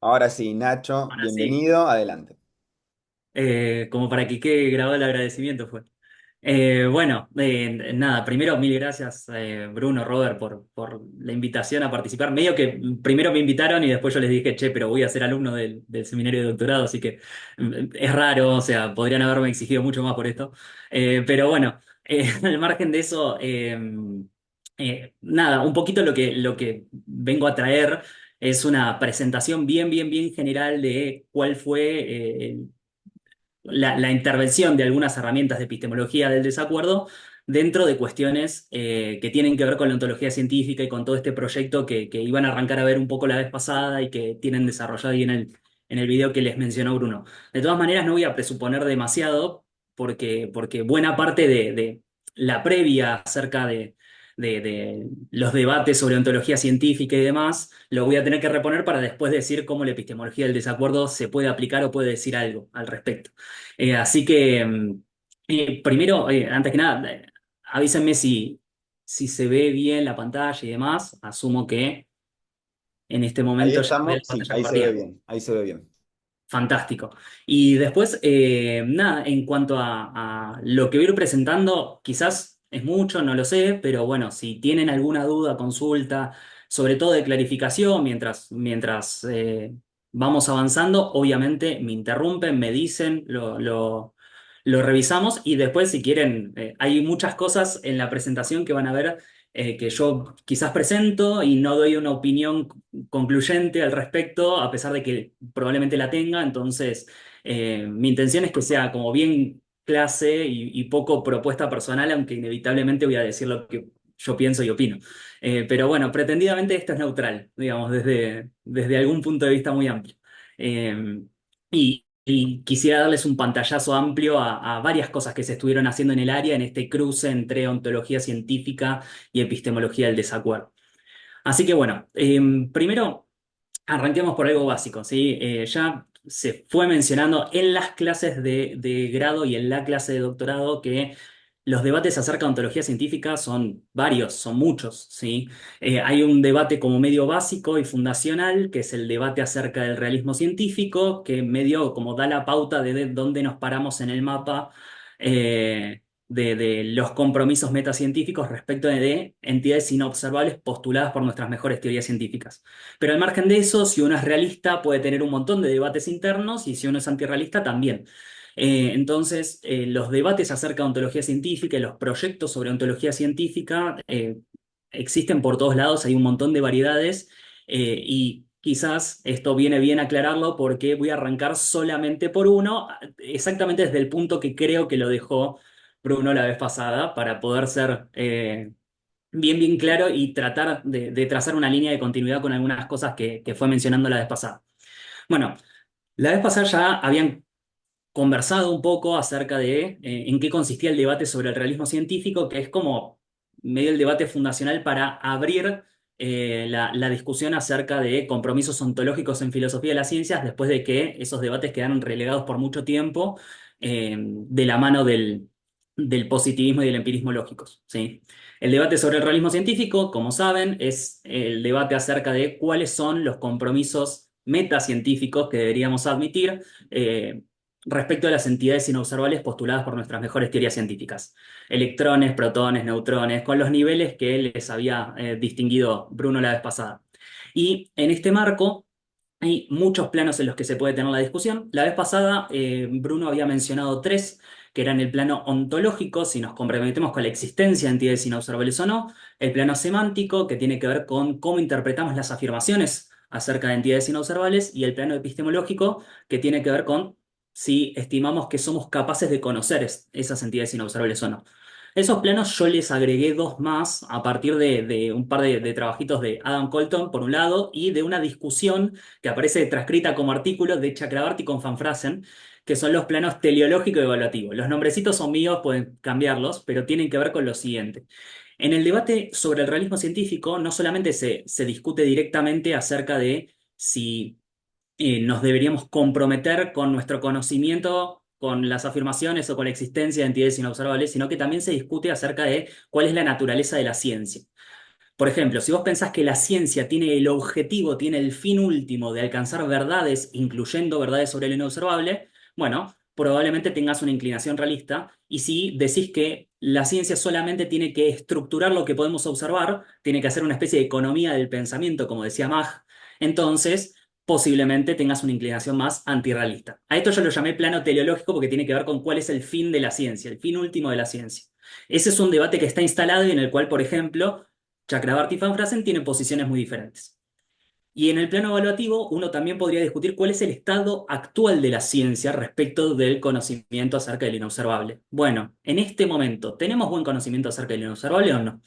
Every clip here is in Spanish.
Ahora sí, Nacho, Ahora sí, bienvenido, adelante. como para que quede grabado el agradecimiento fue. Bueno, nada, primero mil gracias Bruno, Robert, por la invitación a participar. Medio que primero me invitaron y después yo les dije, che, pero voy a ser alumno del seminario de doctorado, así que es raro, o sea, podrían haberme exigido mucho más por esto. Pero bueno, al margen de eso, nada, un poquito lo que vengo a traer es una presentación bien general de cuál fue la intervención de algunas herramientas de epistemología del desacuerdo dentro de cuestiones que tienen que ver con la ontología científica y con todo este proyecto que iban a arrancar a ver un poco la vez pasada y que tienen desarrollado ahí en el video que les mencionó Bruno. De todas maneras, no voy a presuponer demasiado porque buena parte de la previa acerca de los debates sobre ontología científica y demás, lo voy a tener que reponer para después decir cómo la epistemología del desacuerdo se puede aplicar o puede decir algo al respecto. Así que, primero, antes que nada, avísenme si se ve bien la pantalla y demás. Asumo que en este Ahí momento ya se ve estamos, la sí, pantalla ahí se ve compartida. bien, ahí se ve bien. Fantástico. Y después, nada, en cuanto a lo que voy a ir presentando, quizás es mucho, no lo sé, pero bueno, si tienen alguna duda, consulta, sobre todo de clarificación, mientras vamos avanzando, obviamente me interrumpen, me dicen, lo revisamos y después, si quieren, hay muchas cosas en la presentación que van a ver que yo quizás presento y no doy una opinión concluyente al respecto, a pesar de que probablemente la tenga. Entonces, mi intención es que sea como bien clase y poco propuesta personal, aunque inevitablemente voy a decir lo que yo pienso y opino. Pero bueno, pretendidamente esto es neutral, digamos, desde algún punto de vista muy amplio. Y quisiera darles un pantallazo amplio a varias cosas que se estuvieron haciendo en el área en este cruce entre ontología científica y epistemología del desacuerdo. Así que bueno, primero arranquemos por algo básico, ¿sí? Ya se fue mencionando en las clases de grado y en la clase de doctorado que los debates acerca de ontología científica son varios, son muchos, ¿sí? Hay un debate como medio básico y fundacional, que es el debate acerca del realismo científico, que medio como da la pauta de dónde nos paramos en el mapa de los compromisos metacientíficos respecto de entidades inobservables postuladas por nuestras mejores teorías científicas. Pero al margen de eso, si uno es realista, puede tener un montón de debates internos y si uno es antirrealista, también. Entonces, los debates acerca de ontología científica y los proyectos sobre ontología científica existen por todos lados, hay un montón de variedades y quizás esto viene bien aclararlo porque voy a arrancar solamente por uno, exactamente desde el punto que creo que lo dejó Bruno la vez pasada, para poder ser bien claro y tratar de trazar una línea de continuidad con algunas cosas que fue mencionando la vez pasada. Bueno, la vez pasada ya habían conversado un poco acerca de en qué consistía el debate sobre el realismo científico, que es como medio el debate fundacional para abrir la discusión acerca de compromisos ontológicos en filosofía de las ciencias, después de que esos debates quedaron relegados por mucho tiempo de la mano del positivismo y del empirismo lógicos, ¿sí? El debate sobre el realismo científico, como saben, es el debate acerca de cuáles son los compromisos metacientíficos que deberíamos admitir respecto a las entidades inobservables postuladas por nuestras mejores teorías científicas. Electrones, protones, neutrones, con los niveles que les había distinguido Bruno la vez pasada. Y en este marco hay muchos planos en los que se puede tener la discusión. La vez pasada Bruno había mencionado tres, que eran el plano ontológico, si nos comprometemos con la existencia de entidades inobservables o no, el plano semántico, que tiene que ver con cómo interpretamos las afirmaciones acerca de entidades inobservables, y el plano epistemológico, que tiene que ver con si estimamos que somos capaces de conocer esas entidades inobservables o no. Esos planos yo les agregué dos más a partir de un par de trabajitos de Adam Colton, por un lado, y de una discusión que aparece transcrita como artículo de Chakrabarty con Van Frasen, que son los planos teleológico y evaluativo. Los nombrecitos son míos, pueden cambiarlos, pero tienen que ver con lo siguiente. En el debate sobre el realismo científico, no solamente se discute directamente acerca de si nos deberíamos comprometer con nuestro conocimiento, con las afirmaciones o con la existencia de entidades inobservables, sino que también se discute acerca de cuál es la naturaleza de la ciencia. Por ejemplo, si vos pensás que la ciencia tiene el objetivo, tiene el fin último de alcanzar verdades, incluyendo verdades sobre lo inobservable, bueno, probablemente tengas una inclinación realista. Y si decís que la ciencia solamente tiene que estructurar lo que podemos observar, tiene que hacer una especie de economía del pensamiento, como decía Mach, entonces posiblemente tengas una inclinación más antirrealista. A esto yo lo llamé plano teleológico porque tiene que ver con cuál es el fin de la ciencia, el fin último de la ciencia. Ese es un debate que está instalado y en el cual, por ejemplo, Chakrabarty y Van Frasen tienen posiciones muy diferentes. Y en el plano evaluativo, uno también podría discutir cuál es el estado actual de la ciencia respecto del conocimiento acerca del inobservable. Bueno, en este momento, ¿tenemos buen conocimiento acerca del inobservable o no?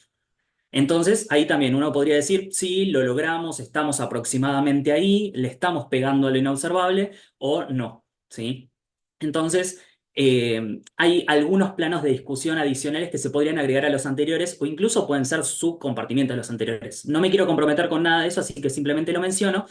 Entonces, ahí también uno podría decir, sí, lo logramos, estamos aproximadamente ahí, le estamos pegando a lo inobservable o no, ¿sí? Entonces, hay algunos planos de discusión adicionales que se podrían agregar a los anteriores o incluso pueden ser subcompartimientos de los anteriores. No me quiero comprometer con nada de eso, así que simplemente lo menciono,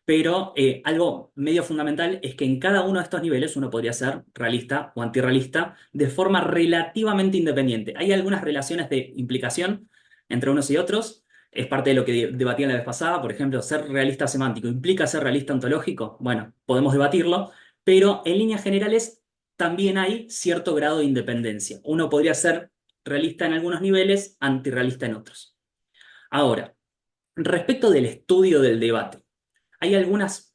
pero algo medio fundamental es que en cada uno de estos niveles uno podría ser realista o antirrealista de forma relativamente independiente. Hay algunas relaciones de implicación entre unos y otros. Es parte de lo que debatía la vez pasada. Por ejemplo, ser realista semántico implica ser realista ontológico. Bueno, podemos debatirlo, pero en líneas generales también hay cierto grado de independencia. Uno podría ser realista en algunos niveles, antirrealista en otros. Ahora, respecto del estudio del debate, hay algunos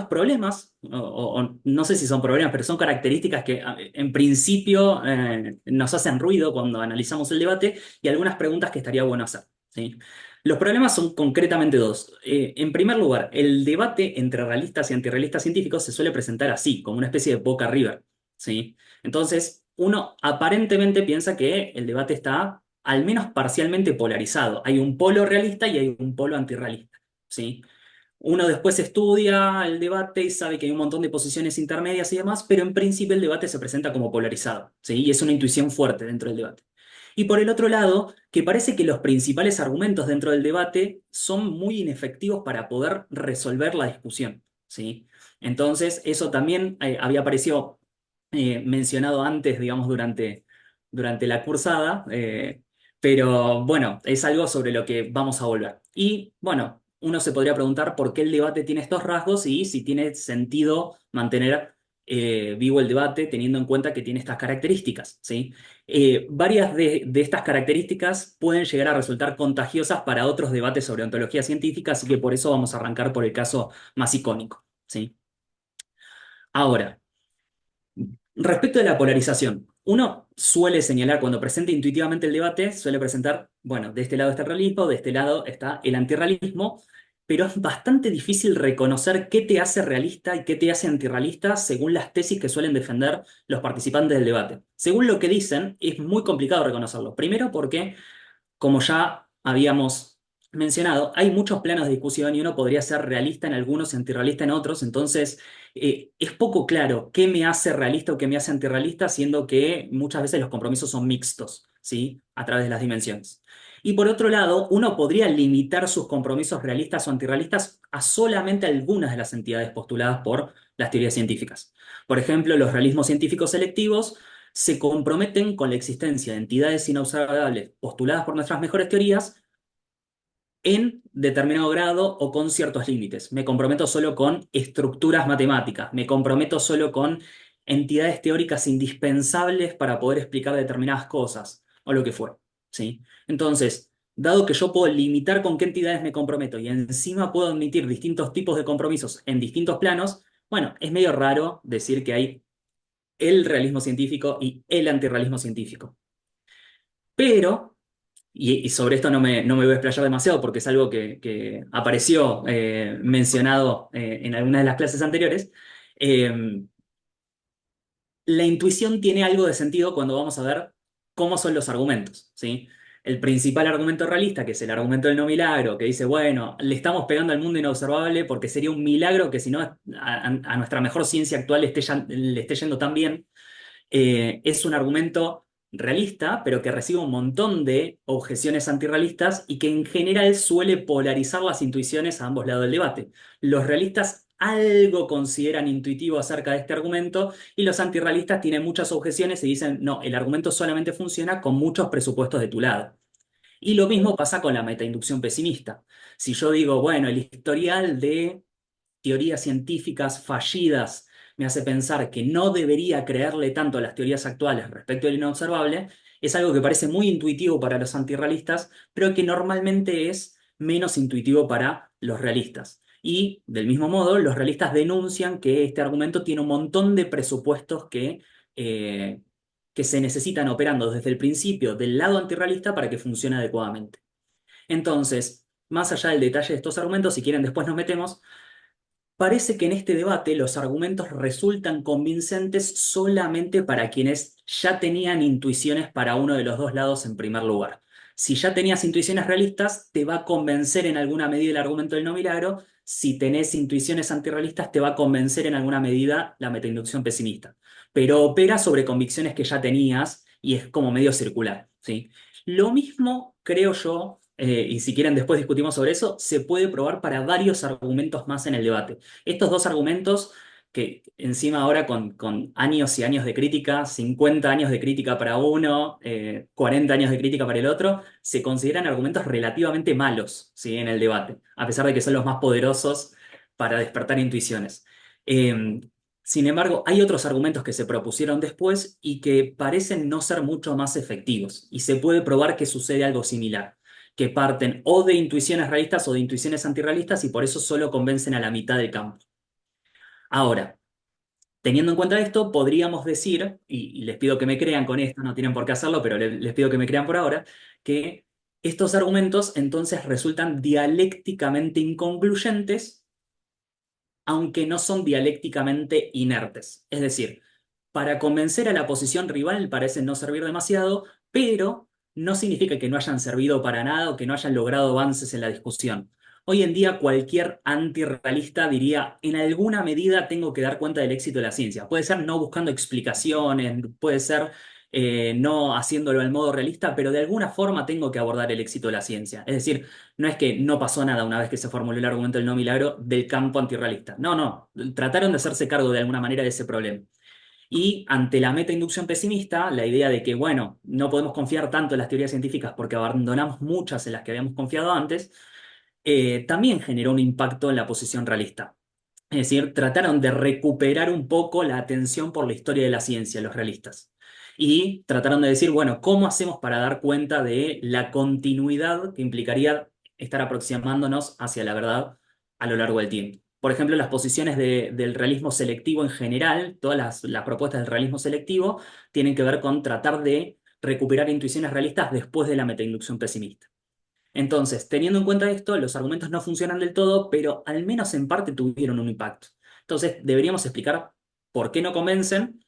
problemas, o no sé si son problemas, pero son características que en principio nos hacen ruido cuando analizamos el debate y algunas preguntas que estaría bueno hacer, ¿sí? Los problemas son concretamente dos. En primer lugar, el debate entre realistas y antirrealistas científicos se suele presentar así, como una especie de Boca River, ¿sí? Entonces, uno aparentemente piensa que el debate está al menos parcialmente polarizado. Hay un polo realista y hay un polo antirrealista, ¿sí? Uno después estudia el debate y sabe que hay un montón de posiciones intermedias y demás, pero en principio el debate se presenta como polarizado, ¿sí? Y es una intuición fuerte dentro del debate. Y por el otro lado, que parece que los principales argumentos dentro del debate son muy inefectivos para poder resolver la discusión, ¿sí? Entonces, eso también había aparecido mencionado antes, digamos, durante la cursada, pero bueno, es algo sobre lo que vamos a volver. Y bueno, uno se podría preguntar por qué el debate tiene estos rasgos y si tiene sentido mantener vivo el debate teniendo en cuenta que tiene estas características, ¿sí? Varias de estas características pueden llegar a resultar contagiosas para otros debates sobre ontología científica, así que por eso vamos a arrancar por el caso más icónico, ¿sí? Ahora, respecto de la polarización, uno suele señalar cuando presenta intuitivamente el debate, suele presentar, bueno, de este lado está el realismo, de este lado está el antirrealismo, pero es bastante difícil reconocer qué te hace realista y qué te hace antirrealista según las tesis que suelen defender los participantes del debate. Según lo que dicen, es muy complicado reconocerlo. Primero porque como ya habíamos mencionado, hay muchos planos de discusión y uno podría ser realista en algunos y antirrealista en otros, entonces es poco claro qué me hace realista o qué me hace antirrealista, siendo que muchas veces los compromisos son mixtos, ¿sí? A través de las dimensiones. Y por otro lado, uno podría limitar sus compromisos realistas o antirrealistas a solamente algunas de las entidades postuladas por las teorías científicas. Por ejemplo, los realismos científicos selectivos se comprometen con la existencia de entidades inobservables postuladas por nuestras mejores teorías en determinado grado o con ciertos límites. Me comprometo solo con estructuras matemáticas, me comprometo solo con entidades teóricas indispensables para poder explicar determinadas cosas o lo que fuera, ¿sí? Entonces, dado que yo puedo limitar con qué entidades me comprometo y encima puedo admitir distintos tipos de compromisos en distintos planos, bueno, es medio raro decir que hay el realismo científico y el antirrealismo científico. Pero, y sobre esto no me voy a explayar demasiado porque es algo que apareció mencionado en algunas de las clases anteriores, eh, la intuición tiene algo de sentido cuando vamos a ver cómo son los argumentos, ¿sí? El principal argumento realista, que es el argumento del no milagro, que dice, bueno, le estamos pegando al mundo inobservable porque sería un milagro que si no a nuestra mejor ciencia actual le esté yendo tan bien, es un argumento realista, pero que recibe un montón de objeciones antirrealistas y que en general suele polarizar las intuiciones a ambos lados del debate. Los realistas algo consideran intuitivo acerca de este argumento y los antirrealistas tienen muchas objeciones y dicen, no, el argumento solamente funciona con muchos presupuestos de tu lado. Y lo mismo pasa con la metainducción pesimista. Si yo digo, bueno, el historial de teorías científicas fallidas me hace pensar que no debería creerle tanto a las teorías actuales respecto al inobservable, es algo que parece muy intuitivo para los antirrealistas, pero que normalmente es menos intuitivo para los realistas. Y del mismo modo, los realistas denuncian que este argumento tiene un montón de presupuestos eh, que se necesitan operando desde el principio del lado antirrealista para que funcione adecuadamente. Entonces, más allá del detalle de estos argumentos, si quieren después nos metemos. Parece que en este debate los argumentos resultan convincentes solamente para quienes ya tenían intuiciones para uno de los dos lados en primer lugar. Si ya tenías intuiciones realistas, te va a convencer en alguna medida el argumento del no milagro. Si tenés intuiciones antirrealistas, te va a convencer en alguna medida la metainducción pesimista. Pero opera sobre convicciones que ya tenías y es como medio circular, ¿sí? Lo mismo, creo yo, y si quieren después discutimos sobre eso, se puede probar para varios argumentos más en el debate. Estos dos argumentos, que encima ahora con años y años de crítica, 50 años de crítica para uno, 40 años de crítica para el otro, se consideran argumentos relativamente malos, ¿sí? En el debate, a pesar de que son los más poderosos para despertar intuiciones. Eh, Sin embargo, hay otros argumentos que se propusieron después y que parecen no ser mucho más efectivos, y se puede probar que sucede algo similar, que parten o de intuiciones realistas o de intuiciones antirrealistas y por eso solo convencen a la mitad del campo. Ahora, teniendo en cuenta esto, podríamos decir, y les pido que me crean con esto, no tienen por qué hacerlo, pero les pido que me crean por ahora, que estos argumentos entonces resultan dialécticamente inconcluyentes, aunque no son dialécticamente inertes. Es decir, para convencer a la posición rival parecen no servir demasiado, pero no significa que no hayan servido para nada o que no hayan logrado avances en la discusión. Hoy en día cualquier antirrealista diría, en alguna medida tengo que dar cuenta del éxito de la ciencia. Puede ser no buscando explicaciones, puede ser no haciéndolo al modo realista, pero de alguna forma tengo que abordar el éxito de la ciencia. Es decir, no es que no pasó nada una vez que se formuló el argumento del no milagro del campo antirrealista. No, no, trataron de hacerse cargo de alguna manera de ese problema. Y ante la metainducción pesimista, la idea de que, bueno, no podemos confiar tanto en las teorías científicas porque abandonamos muchas en las que habíamos confiado antes, también generó un impacto en la posición realista. Es decir, trataron de recuperar un poco la atención por la historia de la ciencia, los realistas. Y trataron de decir, bueno, ¿cómo hacemos para dar cuenta de la continuidad que implicaría estar aproximándonos hacia la verdad a lo largo del tiempo? Por ejemplo, las posiciones del realismo selectivo en general, todas las propuestas del realismo selectivo, tienen que ver con tratar de recuperar intuiciones realistas después de la metainducción pesimista. Entonces, teniendo en cuenta esto, los argumentos no funcionan del todo, pero al menos en parte tuvieron un impacto. Entonces, deberíamos explicar por qué no convencen,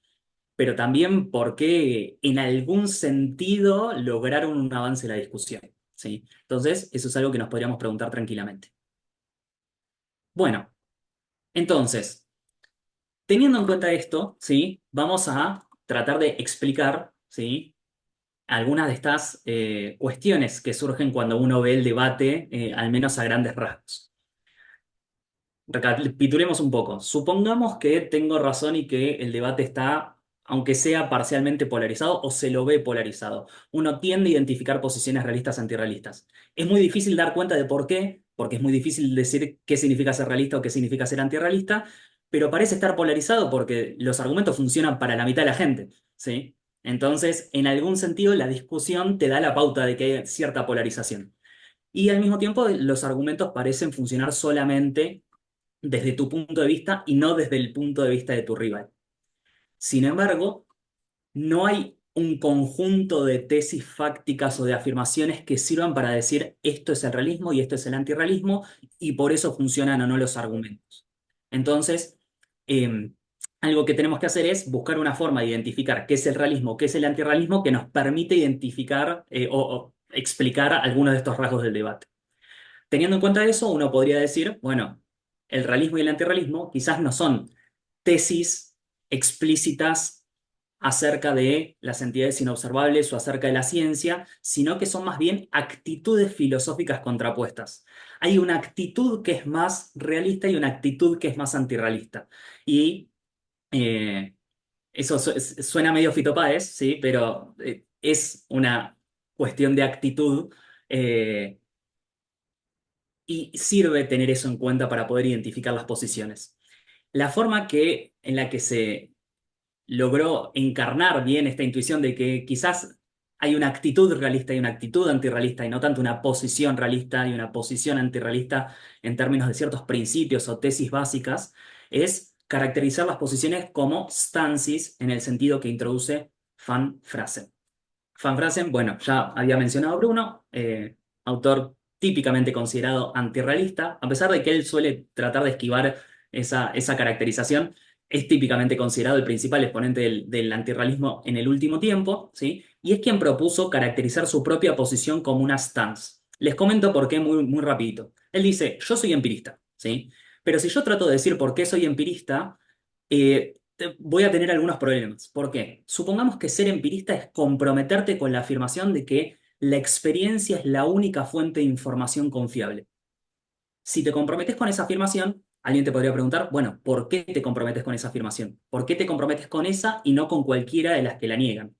pero también por qué en algún sentido lograron un avance en la discusión, ¿sí? Entonces, eso es algo que nos podríamos preguntar tranquilamente. Bueno, entonces, teniendo en cuenta esto, ¿sí? Vamos a tratar de explicar, ¿sí? Algunas de estas cuestiones que surgen cuando uno ve el debate, al menos a grandes rasgos. Recapitulemos un poco. Supongamos que tengo razón y que el debate está, aunque sea parcialmente polarizado o se lo ve polarizado. Uno tiende a identificar posiciones realistas antirrealistas. Es muy difícil dar cuenta de por qué, porque es muy difícil decir qué significa ser realista o qué significa ser antirrealista, pero parece estar polarizado porque los argumentos funcionan para la mitad de la gente, ¿sí? Entonces, en algún sentido, la discusión te da la pauta de que hay cierta polarización. Y al mismo tiempo, los argumentos parecen funcionar solamente desde tu punto de vista y no desde el punto de vista de tu rival. Sin embargo, no hay un conjunto de tesis fácticas o de afirmaciones que sirvan para decir esto es el realismo y esto es el antirrealismo y por eso funcionan o no los argumentos. Entonces, eh, algo que tenemos que hacer es buscar una forma de identificar qué es el realismo, qué es el antirrealismo que nos permite identificar o explicar algunos de estos rasgos del debate. Teniendo en cuenta eso, uno podría decir, bueno, el realismo y el antirrealismo quizás no son tesis explícitas acerca de las entidades inobservables o acerca de la ciencia, sino que son más bien actitudes filosóficas contrapuestas. Hay una actitud que es más realista y una actitud que es más antirrealista. Y eh, eso suena medio Fito Páez, ¿sí? Pero es una cuestión de actitud Eh, y sirve tener eso en cuenta para poder identificar las posiciones. La forma en la que se logró encarnar bien esta intuición de que quizás hay una actitud realista y una actitud antirrealista y no tanto una posición realista y una posición antirrealista en términos de ciertos principios o tesis básicas, es caracterizar las posiciones como stances en el sentido que introduce Van Frasen. Van Frasen, bueno, ya había mencionado a Bruno, autor típicamente considerado antirrealista, a pesar de que él suele tratar de esquivar esa caracterización, es típicamente considerado el principal exponente del antirrealismo en el último tiempo, ¿sí? Y es quien propuso caracterizar su propia posición como una stance. Les comento por qué muy rapidito. Él dice, yo soy empirista, ¿sí? Pero si yo trato de decir por qué soy empirista, voy a tener algunos problemas. ¿Por qué? Supongamos que ser empirista es comprometerte con la afirmación de que la experiencia es la única fuente de información confiable. Si te comprometes con esa afirmación, alguien te podría preguntar, bueno, ¿por qué te comprometes con esa afirmación? ¿Por qué te comprometes con esa y no con cualquiera de las que la niegan?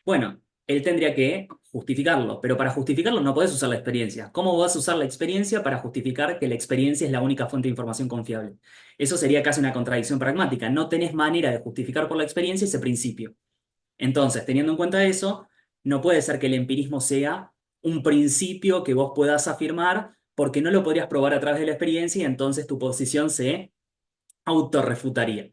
Bueno, él tendría que justificarlo, pero para justificarlo no podés usar la experiencia. ¿Cómo vas a usar la experiencia para justificar que la experiencia es la única fuente de información confiable? Eso sería casi una contradicción pragmática. No tenés manera de justificar por la experiencia ese principio. Entonces, teniendo en cuenta eso, no puede ser que el empirismo sea un principio que vos puedas afirmar porque no lo podrías probar a través de la experiencia y entonces tu posición se autorrefutaría.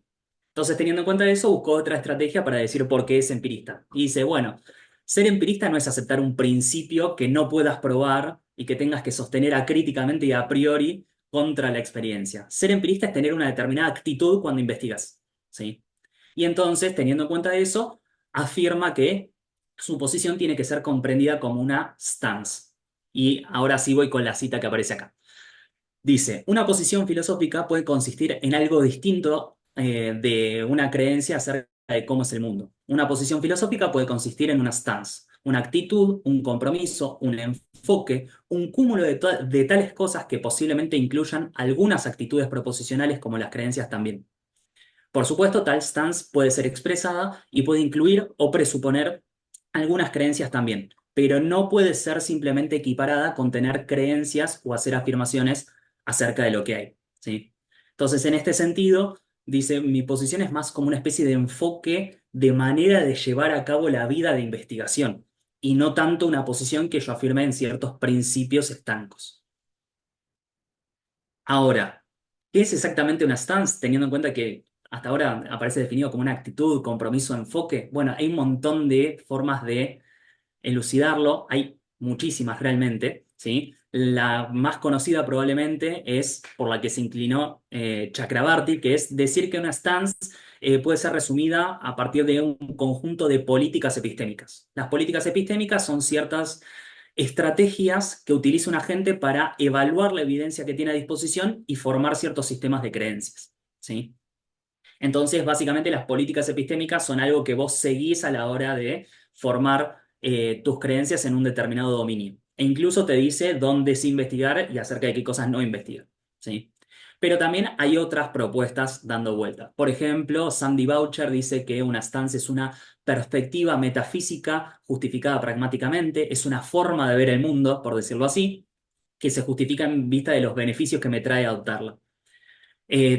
Entonces, teniendo en cuenta eso, buscó otra estrategia para decir por qué es empirista. Y dice, bueno, ser empirista no es aceptar un principio que no puedas probar y que tengas que sostener acríticamente y a priori contra la experiencia. Ser empirista es tener una determinada actitud cuando investigas, ¿sí? Y entonces, teniendo en cuenta eso, afirma que su posición tiene que ser comprendida como una stance. Y ahora sí voy con la cita que aparece acá. Dice, una posición filosófica puede consistir en algo distinto de una creencia acerca de cómo es el mundo. Una posición filosófica puede consistir en una stance, una actitud, un compromiso, un enfoque, un cúmulo de tales cosas que posiblemente incluyan algunas actitudes proposicionales como las creencias también. Por supuesto, tal stance puede ser expresada y puede incluir o presuponer algunas creencias también, pero no puede ser simplemente equiparada con tener creencias o hacer afirmaciones acerca de lo que hay, ¿sí? Entonces, en este sentido, dice, mi posición es más como una especie de enfoque de manera de llevar a cabo la vida de investigación y no tanto una posición que yo afirme en ciertos principios estancos. Ahora, ¿qué es exactamente una stance? Teniendo en cuenta que hasta ahora aparece definido como una actitud, compromiso, enfoque. Bueno, hay un montón de formas de elucidarlo, hay muchísimas realmente, ¿sí? La más conocida probablemente es por la que se inclinó Chakrabarty, que es decir que una stance puede ser resumida a partir de un conjunto de políticas epistémicas. Las políticas epistémicas son ciertas estrategias que utiliza un agente para evaluar la evidencia que tiene a disposición y formar ciertos sistemas de creencias, ¿sí? Entonces, básicamente las políticas epistémicas son algo que vos seguís a la hora de formar tus creencias en un determinado dominio. E incluso te dice dónde sí investigar y acerca de qué cosas no investigar, ¿sí? Pero también hay otras propuestas dando vuelta. Por ejemplo, Sandy Boucher dice que una stance es una perspectiva metafísica justificada pragmáticamente, es una forma de ver el mundo, por decirlo así, que se justifica en vista de los beneficios que me trae adoptarla.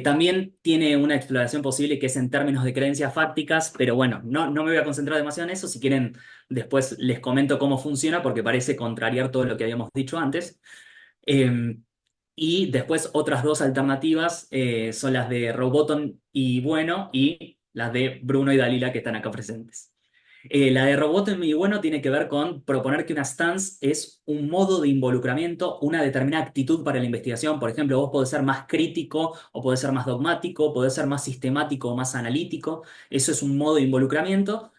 También tiene una exploración posible que es en términos de creencias fácticas, pero bueno, no me voy a concentrar demasiado en eso. Si quieren, después les comento cómo funciona porque parece contrariar todo lo que habíamos dicho antes. Eh, y después otras dos alternativas son las de Roboton y Bueno y las de Bruno y Dalila que están acá presentes. La de Robotom y bueno tiene que ver con proponer que una stance es un modo de involucramiento, una determinada actitud para la investigación. Por ejemplo, vos podés ser más crítico o podés ser más dogmático, podés ser más sistemático o más analítico. Eso es un modo de involucramiento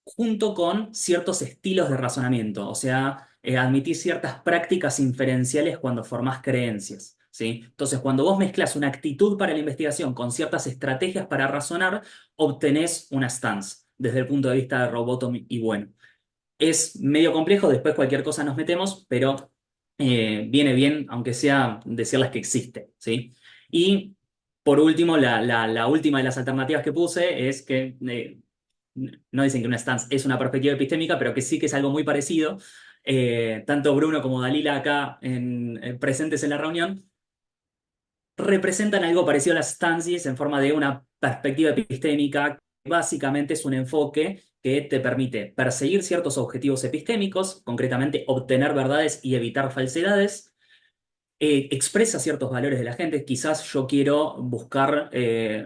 junto con ciertos estilos de razonamiento, o sea, admitir ciertas prácticas inferenciales cuando formás creencias, ¿sí? Entonces, cuando vos mezclas una actitud para la investigación con ciertas estrategias para razonar, obtenés una stance desde el punto de vista de Robotom y bueno. Es medio complejo, después cualquier cosa nos metemos, pero viene bien, aunque sea decirles que existe, ¿sí? Y por último, la última de las alternativas que puse es que no dicen que una stance es una perspectiva epistémica, pero que sí que es algo muy parecido, tanto Bruno como Dalila acá presentes en la reunión, representan algo parecido a las stances en forma de una perspectiva epistémica. Básicamente es un enfoque que te permite perseguir ciertos objetivos epistémicos, concretamente obtener verdades y evitar falsedades. Expresa ciertos valores de la gente. Quizás yo quiero buscar,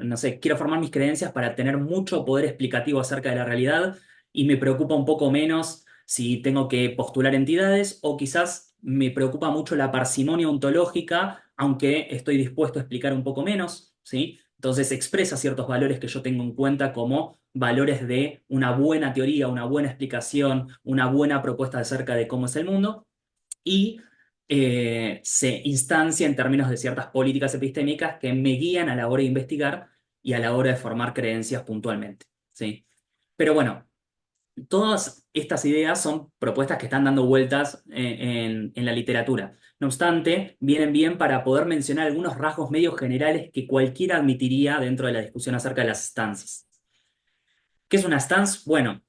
no sé, quiero formar mis creencias para tener mucho poder explicativo acerca de la realidad y me preocupa un poco menos si tengo que postular entidades, o quizás me preocupa mucho la parsimonia ontológica, aunque estoy dispuesto a explicar un poco menos, ¿sí? Entonces expresa ciertos valores que yo tengo en cuenta como valores de una buena teoría, una buena explicación, una buena propuesta acerca de cómo es el mundo, y se instancia en términos de ciertas políticas epistémicas que me guían a la hora de investigar y a la hora de formar creencias puntualmente, ¿sí? Pero bueno, todas estas ideas son propuestas que están dando vueltas en la literatura. No obstante, vienen bien para poder mencionar algunos rasgos medios generales que cualquiera admitiría dentro de la discusión acerca de las stances. ¿Qué es una stance? Bueno,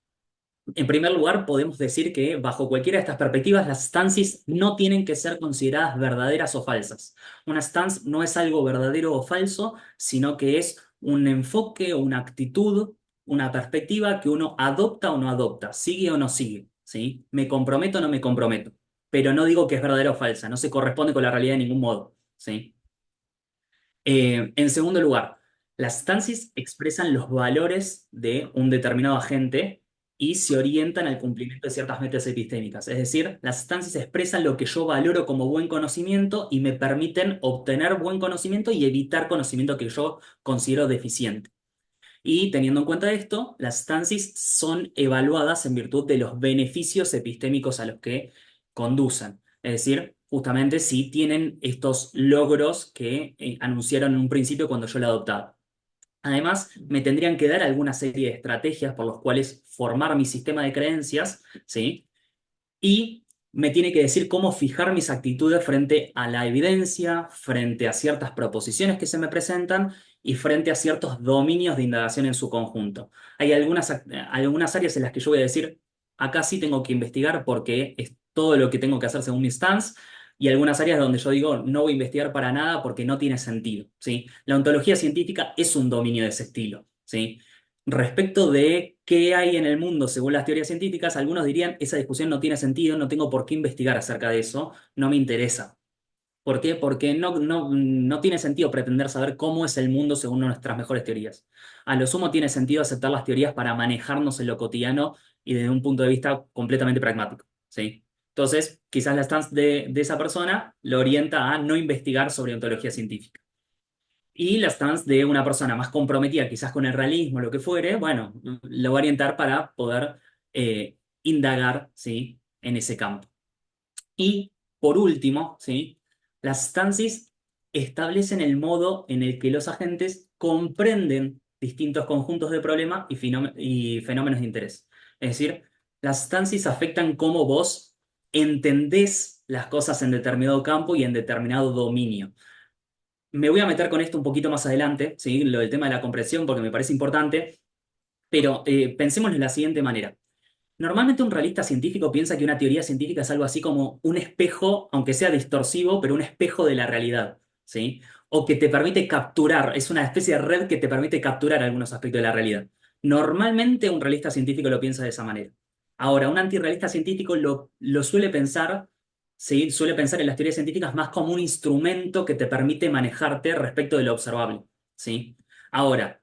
en primer lugar, podemos decir que bajo cualquiera de estas perspectivas, las stances no tienen que ser consideradas verdaderas o falsas. Una stance no es algo verdadero o falso, sino que es un enfoque, una actitud, una perspectiva que uno adopta o no adopta, sigue o no sigue, ¿sí? Me comprometo o no me comprometo, pero no digo que es verdadera o falsa, no se corresponde con la realidad de ningún modo, ¿sí? En segundo lugar, las stances expresan los valores de un determinado agente y se orientan al cumplimiento de ciertas metas epistémicas. Es decir, las stances expresan lo que yo valoro como buen conocimiento y me permiten obtener buen conocimiento y evitar conocimiento que yo considero deficiente. Y teniendo en cuenta esto, las stances son evaluadas en virtud de los beneficios epistémicos a los que conducen. Es decir, justamente si tienen estos logros que anunciaron en un principio cuando yo la adoptaba. Además, me tendrían que dar alguna serie de estrategias por las cuales formar mi sistema de creencias, ¿sí? Y me tiene que decir cómo fijar mis actitudes frente a la evidencia, frente a ciertas proposiciones que se me presentan y frente a ciertos dominios de indagación en su conjunto. Hay algunas áreas en las que yo voy a decir, acá sí tengo que investigar porque es todo lo que tengo que hacer según mi stance, y algunas áreas donde yo digo, no voy a investigar para nada porque no tiene sentido, ¿sí? La ontología científica es un dominio de ese estilo, ¿sí? Respecto de qué hay en el mundo según las teorías científicas, algunos dirían, esa discusión no tiene sentido, no tengo por qué investigar acerca de eso, no me interesa. ¿Por qué? Porque no tiene sentido pretender saber cómo es el mundo según nuestras mejores teorías. A lo sumo tiene sentido aceptar las teorías para manejarnos en lo cotidiano y desde un punto de vista completamente pragmático, ¿sí? Entonces, quizás la stance de esa persona lo orienta a no investigar sobre ontología científica. Y la stance de una persona más comprometida, quizás con el realismo, lo que fuere, bueno, lo va a orientar para poder indagar, ¿sí? En ese campo. Y por último, ¿sí? Las stances establecen el modo en el que los agentes comprenden distintos conjuntos de problemas y fenómenos de interés. Es decir, las stances afectan cómo vos entendés las cosas en determinado campo y en determinado dominio. Me voy a meter con esto un poquito más adelante, ¿sí? Lo del tema de la comprensión, porque me parece importante, pero pensémoslo de la siguiente manera. Normalmente un realista científico piensa que una teoría científica es algo así como un espejo, aunque sea distorsivo, pero un espejo de la realidad, ¿sí? O que te permite capturar, es una especie de red que te permite capturar algunos aspectos de la realidad. Normalmente un realista científico lo piensa de esa manera. Ahora, un antirrealista científico lo suele pensar, ¿sí? Suele pensar en las teorías científicas más como un instrumento que te permite manejarte respecto de lo observable, ¿sí? Ahora,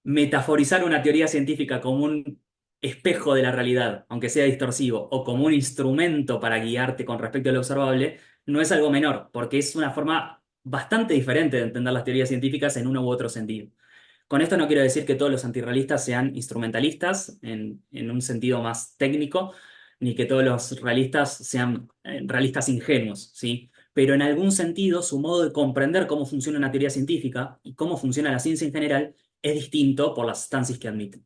metaforizar una teoría científica como un espejo de la realidad, aunque sea distorsivo, o como un instrumento para guiarte con respecto a lo observable, no es algo menor, porque es una forma bastante diferente de entender las teorías científicas en uno u otro sentido. Con esto no quiero decir que todos los antirrealistas sean instrumentalistas en un sentido más técnico, ni que todos los realistas sean realistas ingenuos, ¿sí? Pero en algún sentido su modo de comprender cómo funciona una teoría científica y cómo funciona la ciencia en general es distinto por las estancias que admiten.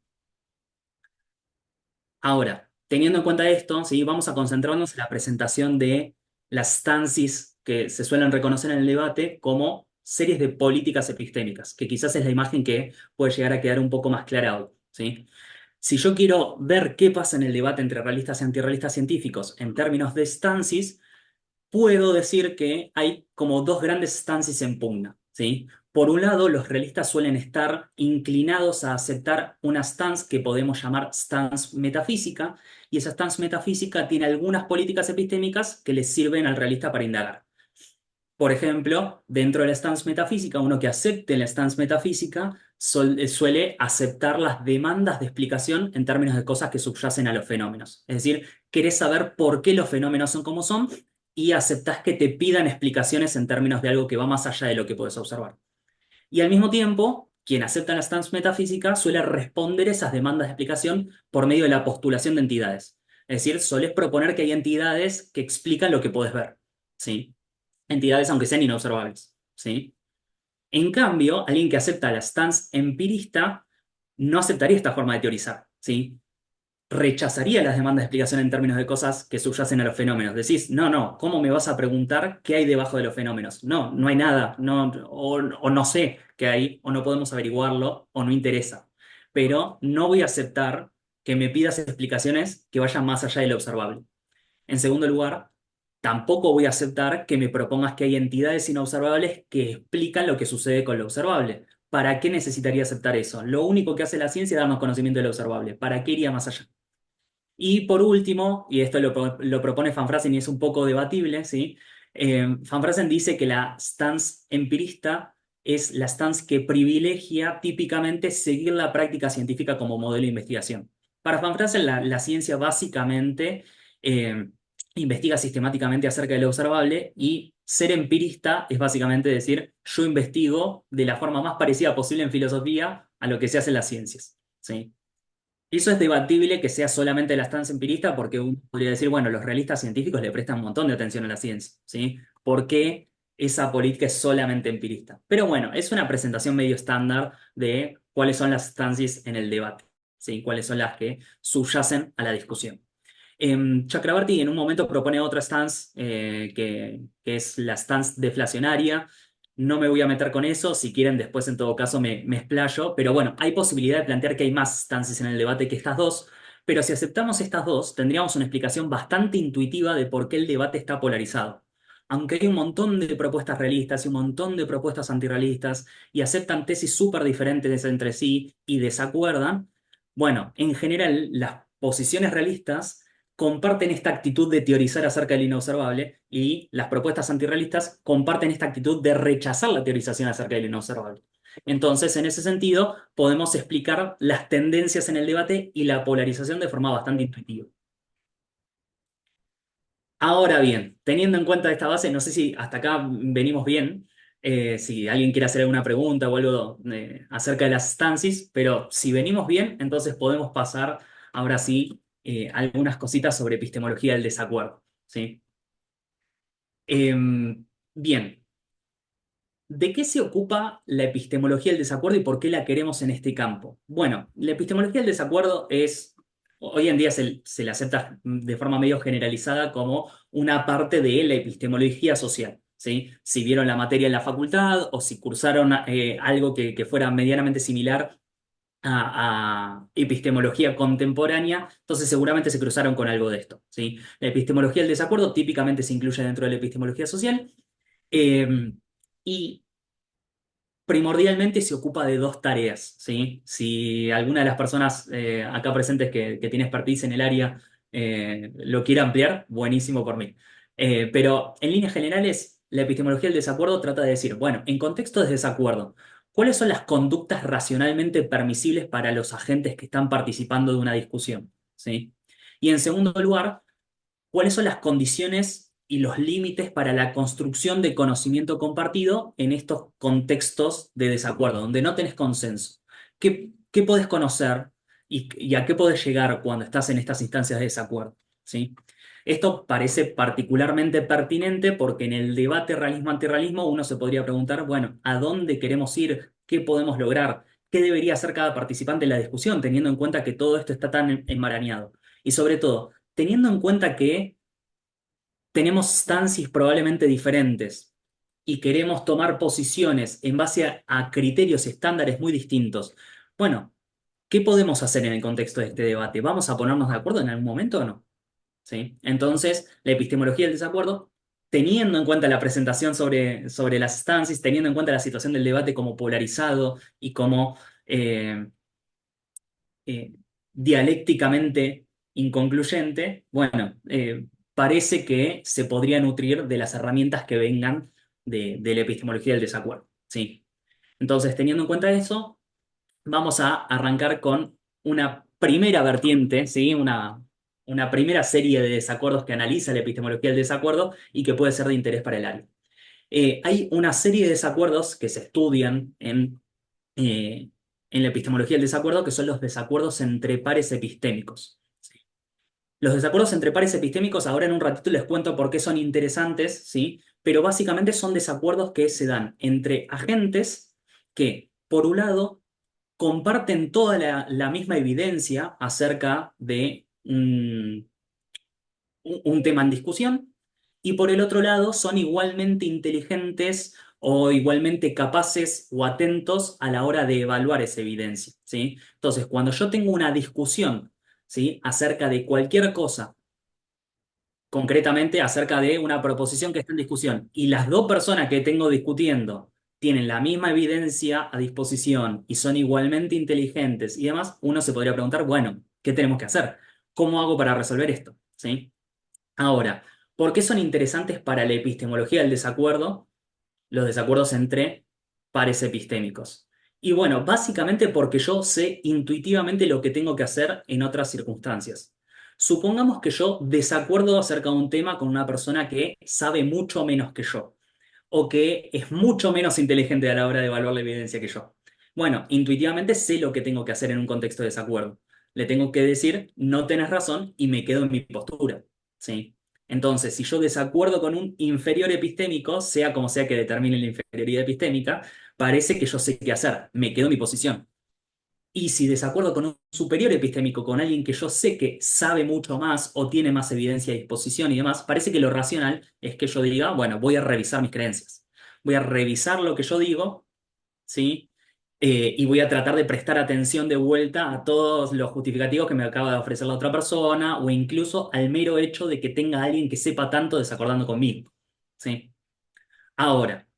Ahora, teniendo en cuenta esto, ¿sí? Vamos a concentrarnos en la presentación de las stances que se suelen reconocer en el debate como series de políticas epistémicas, que quizás es la imagen que puede llegar a quedar un poco más clara hoy, ¿sí? Si yo quiero ver qué pasa en el debate entre realistas y antirrealistas científicos en términos de stances, puedo decir que hay como dos grandes stances en pugna, ¿sí? Por un lado, los realistas suelen estar inclinados a aceptar una stance que podemos llamar stance metafísica, y esa stance metafísica tiene algunas políticas epistémicas que les sirven al realista para indagar. Por ejemplo, dentro de la stance metafísica, uno que acepte la stance metafísica suele aceptar las demandas de explicación en términos de cosas que subyacen a los fenómenos. Es decir, querés saber por qué los fenómenos son como son y aceptás que te pidan explicaciones en términos de algo que va más allá de lo que puedes observar. Y al mismo tiempo, quien acepta la stance metafísica suele responder esas demandas de explicación por medio de la postulación de entidades. Es decir, solés proponer que hay entidades que explican lo que podés ver, ¿sí? Entidades aunque sean inobservables, ¿sí? En cambio, alguien que acepta la stance empirista no aceptaría esta forma de teorizar, ¿sí? Rechazaría las demandas de explicación en términos de cosas que subyacen a los fenómenos. Decís, no, no, ¿cómo me vas a preguntar qué hay debajo de los fenómenos? No, no hay nada, no, o no sé qué hay, o no podemos averiguarlo, o no interesa. Pero no voy a aceptar que me pidas explicaciones que vayan más allá de lo observable. En segundo lugar, tampoco voy a aceptar que me propongas que hay entidades inobservables que explican lo que sucede con lo observable. ¿Para qué necesitaría aceptar eso? Lo único que hace la ciencia es darnos conocimiento de lo observable. ¿Para qué iría más allá? Y por último, y esto lo propone Van Frasen y es un poco debatible, ¿sí? Van Frasen dice que la stance empirista es la stance que privilegia típicamente seguir la práctica científica como modelo de investigación. Para Van Frasen, la ciencia básicamente eh, investiga sistemáticamente acerca de lo observable y ser empirista es básicamente decir, yo investigo de la forma más parecida posible en filosofía a lo que se hace en las ciencias, ¿sí? Eso es debatible que sea solamente la estancia empirista, porque uno podría decir, bueno, los realistas científicos le prestan un montón de atención a la ciencia, ¿sí? ¿Por qué esa política es solamente empirista? Pero bueno, es una presentación medio estándar de cuáles son las estancias en el debate, ¿sí? Cuáles son las que subyacen a la discusión. Chakrabarty en un momento propone otra stance que es la stance deflacionaria. No me voy a meter con eso, si quieren después en todo caso me explayo, pero bueno, hay posibilidad de plantear que hay más stances en el debate que estas dos, pero si aceptamos estas dos, tendríamos una explicación bastante intuitiva de por qué el debate está polarizado. Aunque hay un montón de propuestas realistas y un montón de propuestas antirrealistas y aceptan tesis súper diferentes entre sí y desacuerdan, bueno, en general las posiciones realistas comparten esta actitud de teorizar acerca del inobservable y las propuestas antirrealistas comparten esta actitud de rechazar la teorización acerca del inobservable. Entonces, en ese sentido, podemos explicar las tendencias en el debate y la polarización de forma bastante intuitiva. Ahora bien, teniendo en cuenta esta base, no sé si hasta acá venimos bien, si alguien quiere hacer alguna pregunta o algo acerca de las stances, pero si venimos bien, entonces podemos pasar ahora sí algunas cositas sobre epistemología del desacuerdo, ¿sí? Bien, ¿de qué se ocupa la epistemología del desacuerdo y por qué la queremos en este campo? Bueno, la epistemología del desacuerdo hoy en día se la acepta de forma medio generalizada como una parte de la epistemología social, ¿sí? Si vieron la materia en la facultad o si cursaron algo que fuera medianamente similar a epistemología contemporánea, entonces seguramente se cruzaron con algo de esto, ¿sí? La epistemología del desacuerdo típicamente se incluye dentro de la epistemología social. eh, y primordialmente se ocupa de dos tareas, ¿sí? Si alguna de las personas acá presentes que tiene expertise en el área lo quiere ampliar, buenísimo por mí. Pero en líneas generales, la epistemología del desacuerdo trata de decir, bueno, en contexto de desacuerdo, ¿cuáles son las conductas racionalmente permisibles para los agentes que están participando de una discusión? ¿Sí? Y en segundo lugar, ¿cuáles son las condiciones y los límites para la construcción de conocimiento compartido en estos contextos de desacuerdo, donde no tenés consenso? ¿Qué podés conocer y a qué podés llegar cuando estás en estas instancias de desacuerdo? ¿Sí? Esto parece particularmente pertinente porque en el debate realismo-antirrealismo uno se podría preguntar, bueno, ¿a dónde queremos ir? ¿Qué podemos lograr? ¿Qué debería hacer cada participante en la discusión, teniendo en cuenta que todo esto está tan enmarañado? Y sobre todo, teniendo en cuenta que tenemos stances probablemente diferentes y queremos tomar posiciones en base a criterios y estándares muy distintos. Bueno, ¿qué podemos hacer en el contexto de este debate? ¿Vamos a ponernos de acuerdo en algún momento o no? ¿Sí? Entonces, la epistemología del desacuerdo, teniendo en cuenta la presentación sobre las stances, teniendo en cuenta la situación del debate como polarizado y como eh, eh, dialécticamente inconcluyente, bueno, parece que se podría nutrir de las herramientas que vengan de la epistemología del desacuerdo. ¿Sí? Entonces, teniendo en cuenta eso, vamos a arrancar con una primera vertiente, ¿sí? Una primera serie de desacuerdos que analiza la epistemología del desacuerdo y que puede ser de interés para el área. Hay una serie de desacuerdos que se estudian en la epistemología del desacuerdo, que son los desacuerdos entre pares epistémicos. Los desacuerdos entre pares epistémicos, ahora en un ratito les cuento por qué son interesantes, ¿sí? Pero básicamente son desacuerdos que se dan entre agentes que, por un lado, comparten toda la misma evidencia acerca de un tema en discusión, y por el otro lado son igualmente inteligentes o igualmente capaces o atentos a la hora de evaluar esa evidencia, ¿sí? Entonces, cuando yo tengo una discusión, ¿sí? Acerca de cualquier cosa, concretamente acerca de una proposición que está en discusión, y las dos personas que tengo discutiendo tienen la misma evidencia a disposición y son igualmente inteligentes y demás, uno se podría preguntar, bueno, ¿qué tenemos que hacer? ¿Cómo hago para resolver esto? ¿Sí? Ahora, ¿por qué son interesantes para la epistemología del desacuerdo los desacuerdos entre pares epistémicos? Y bueno, básicamente porque yo sé intuitivamente lo que tengo que hacer en otras circunstancias. Supongamos que yo desacuerdo acerca de un tema con una persona que sabe mucho menos que yo, o que es mucho menos inteligente a la hora de evaluar la evidencia que yo. Bueno, intuitivamente sé lo que tengo que hacer en un contexto de desacuerdo. Le tengo que decir, no tenés razón y me quedo en mi postura. ¿Sí? Entonces, si yo desacuerdo con un inferior epistémico, sea como sea que determine la inferioridad epistémica, parece que yo sé qué hacer, me quedo en mi posición. Y si desacuerdo con un superior epistémico, con alguien que yo sé que sabe mucho más o tiene más evidencia a disposición y demás, parece que lo racional es que yo diga, bueno, voy a revisar mis creencias. Voy a revisar lo que yo digo, ¿sí? Y voy a tratar de prestar atención de vuelta a todos los justificativos que me acaba de ofrecer la otra persona o incluso al mero hecho de que tenga alguien que sepa tanto desacordando conmigo, ¿sí? Ahora,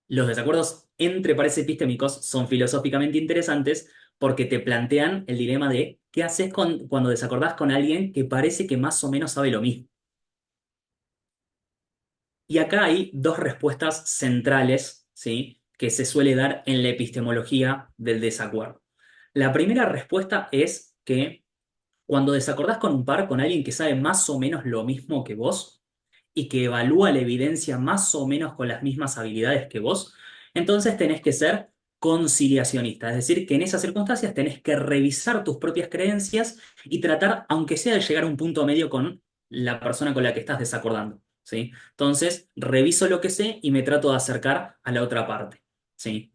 los desacuerdos entre pares epistémicos son filosóficamente interesantes porque te plantean el dilema de qué haces cuando desacordás con alguien que parece que más o menos sabe lo mismo. Y acá hay dos respuestas centrales, ¿sí? Que se suele dar en la epistemología del desacuerdo. La primera respuesta es que cuando desacordás con un par, con alguien que sabe más o menos lo mismo que vos y que evalúa la evidencia más o menos con las mismas habilidades que vos, entonces tenés que ser conciliacionista. Es decir, que en esas circunstancias tenés que revisar tus propias creencias y tratar, aunque sea de llegar a un punto medio con la persona con la que estás desacordando. ¿Sí? Entonces, reviso lo que sé y me trato de acercar a la otra parte. ¿Sí?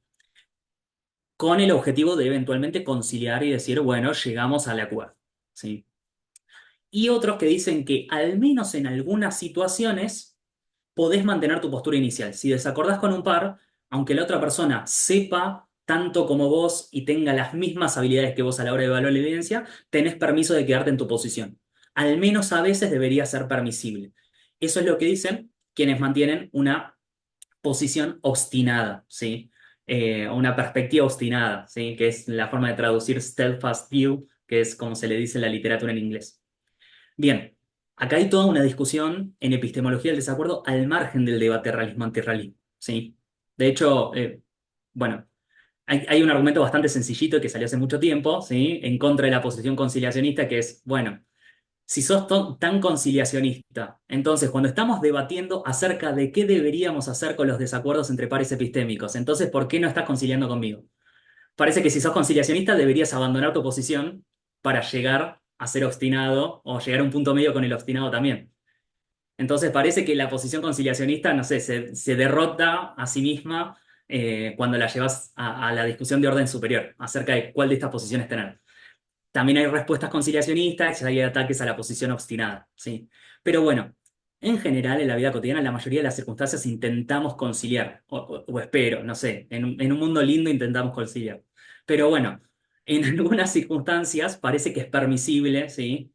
Con el objetivo de eventualmente conciliar y decir, bueno, llegamos al acuerdo. ¿Sí? Y otros que dicen que al menos en algunas situaciones podés mantener tu postura inicial. Si desacordás con un par, aunque la otra persona sepa tanto como vos y tenga las mismas habilidades que vos a la hora de evaluar la evidencia, tenés permiso de quedarte en tu posición. Al menos a veces debería ser permisible. Eso es lo que dicen quienes mantienen una posición obstinada, ¿sí? Una perspectiva obstinada, ¿sí? Que es la forma de traducir steadfast view, que es como se le dice en la literatura en inglés. Bien, acá hay toda una discusión en epistemología del desacuerdo al margen del debate realismo-antirrealismo, ¿sí? De hecho, bueno, hay un argumento bastante sencillito que salió hace mucho tiempo, ¿sí? En contra de la posición conciliacionista, que es, bueno, si sos tan conciliacionista, entonces cuando estamos debatiendo acerca de qué deberíamos hacer con los desacuerdos entre pares epistémicos, entonces ¿por qué no estás conciliando conmigo? Parece que si sos conciliacionista deberías abandonar tu posición para llegar a ser obstinado o llegar a un punto medio con el obstinado también. Entonces parece que la posición conciliacionista, no sé, se derrota a sí misma cuando la llevas a la discusión de orden superior acerca de cuál de estas posiciones tener. También hay respuestas conciliacionistas y hay ataques a la posición obstinada, ¿sí? Pero bueno, en general en la vida cotidiana, en la mayoría de las circunstancias intentamos conciliar, o espero, no sé, en un mundo lindo intentamos conciliar. Pero bueno. En algunas circunstancias parece que es permisible, ¿sí?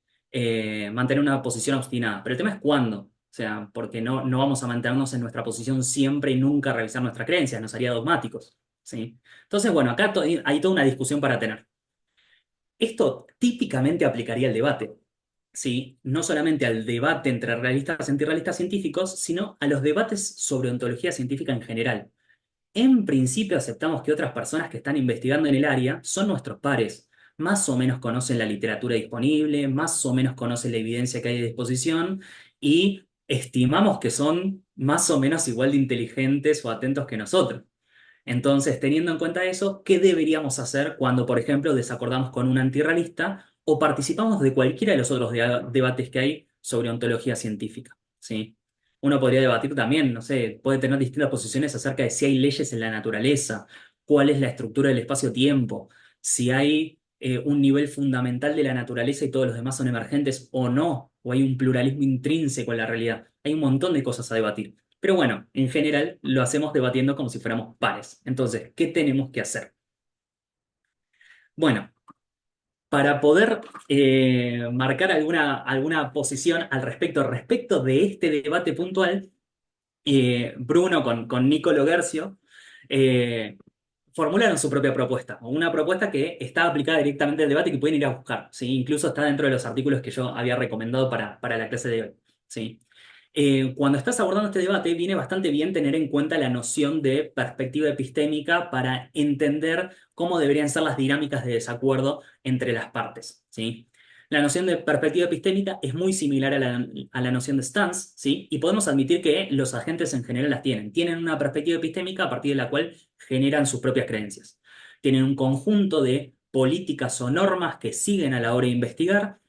Mantener una posición obstinada, pero el tema es cuándo. O sea, porque no vamos a mantenernos en nuestra posición siempre y nunca revisar nuestras creencias, nos haría dogmáticos, ¿sí? Entonces, bueno, acá hay toda una discusión para tener. Esto típicamente aplicaría al debate, ¿sí? No solamente al debate entre realistas y antirrealistas científicos, sino a los debates sobre ontología científica en general. En principio aceptamos que otras personas que están investigando en el área son nuestros pares. Más o menos conocen la literatura disponible, más o menos conocen la evidencia que hay a disposición y estimamos que son más o menos igual de inteligentes o atentos que nosotros. Entonces, teniendo en cuenta eso, ¿qué deberíamos hacer cuando, por ejemplo, desacordamos con un antirrealista o participamos de cualquiera de los otros debates que hay sobre ontología científica? ¿Sí? Uno podría debatir también, no sé, puede tener distintas posiciones acerca de si hay leyes en la naturaleza, cuál es la estructura del espacio-tiempo, si hay un nivel fundamental de la naturaleza y todos los demás son emergentes o no, o hay un pluralismo intrínseco en la realidad. Hay un montón de cosas a debatir. Pero bueno, en general lo hacemos debatiendo como si fuéramos pares. Entonces, ¿qué tenemos que hacer? Bueno, para poder marcar alguna posición respecto de este debate puntual, Bruno con Nicolo Gercio eh, formularon su propia propuesta, o una propuesta que está aplicada directamente al debate y que pueden ir a buscar, ¿sí? Incluso está dentro de los artículos que yo había recomendado para la clase de hoy, ¿sí? Cuando estás abordando este debate, viene bastante bien tener en cuenta la noción de perspectiva epistémica para entender cómo deberían ser las dinámicas de desacuerdo entre las partes, ¿sí? La noción de perspectiva epistémica es muy similar a la noción de stance, ¿sí? Y podemos admitir que los agentes en general las tienen. Tienen una perspectiva epistémica a partir de la cual generan sus propias creencias. Tienen un conjunto de políticas o normas que siguen a la hora de investigar,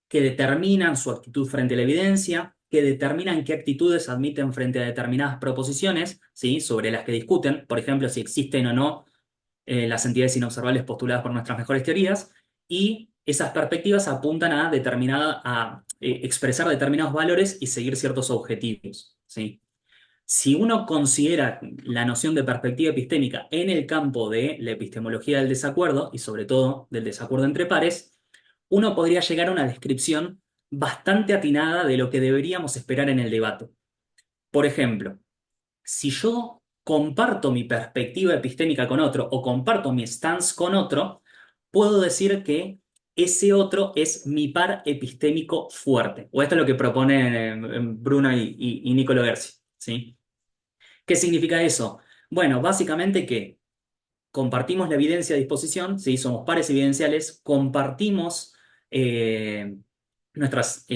que determinan su actitud frente a la evidencia, que determinan qué actitudes admiten frente a determinadas proposiciones, ¿sí? Sobre las que discuten, por ejemplo, si existen o no las entidades inobservables postuladas por nuestras mejores teorías, y esas perspectivas apuntan a expresar determinados valores y seguir ciertos objetivos, ¿sí? Si uno considera la noción de perspectiva epistémica en el campo de la epistemología del desacuerdo, y sobre todo del desacuerdo entre pares, uno podría llegar a una descripción bastante atinada de lo que deberíamos esperar en el debate. Por ejemplo, si yo comparto mi perspectiva epistémica con otro o comparto mi stance con otro, puedo decir que ese otro es mi par epistémico fuerte. O esto es lo que propone Bruno y Nicolo Gersi, ¿sí? ¿Qué significa eso? Bueno, básicamente que compartimos la evidencia a disposición, ¿sí? Somos pares evidenciales, compartimos nuestras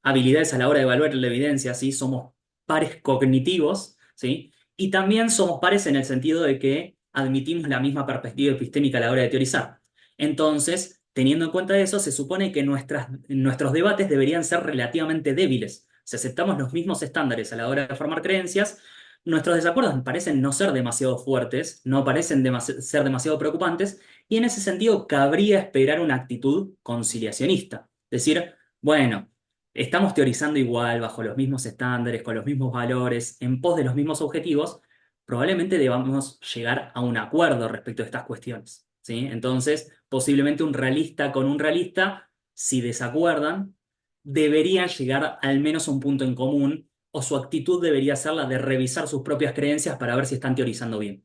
habilidades a la hora de evaluar la evidencia, ¿sí? Somos pares cognitivos, ¿sí? Y también somos pares en el sentido de que admitimos la misma perspectiva epistémica a la hora de teorizar. Entonces, teniendo en cuenta eso, se supone que nuestros debates deberían ser relativamente débiles. Si aceptamos los mismos estándares a la hora de formar creencias, nuestros desacuerdos parecen no ser demasiado fuertes, no parecen ser demasiado preocupantes, y en ese sentido cabría esperar una actitud conciliacionista. Decir, bueno, estamos teorizando igual, bajo los mismos estándares, con los mismos valores, en pos de los mismos objetivos, probablemente debamos llegar a un acuerdo respecto a estas cuestiones, ¿sí? Entonces, posiblemente un realista con un realista, si desacuerdan, deberían llegar al menos a un punto en común o su actitud debería ser la de revisar sus propias creencias para ver si están teorizando bien.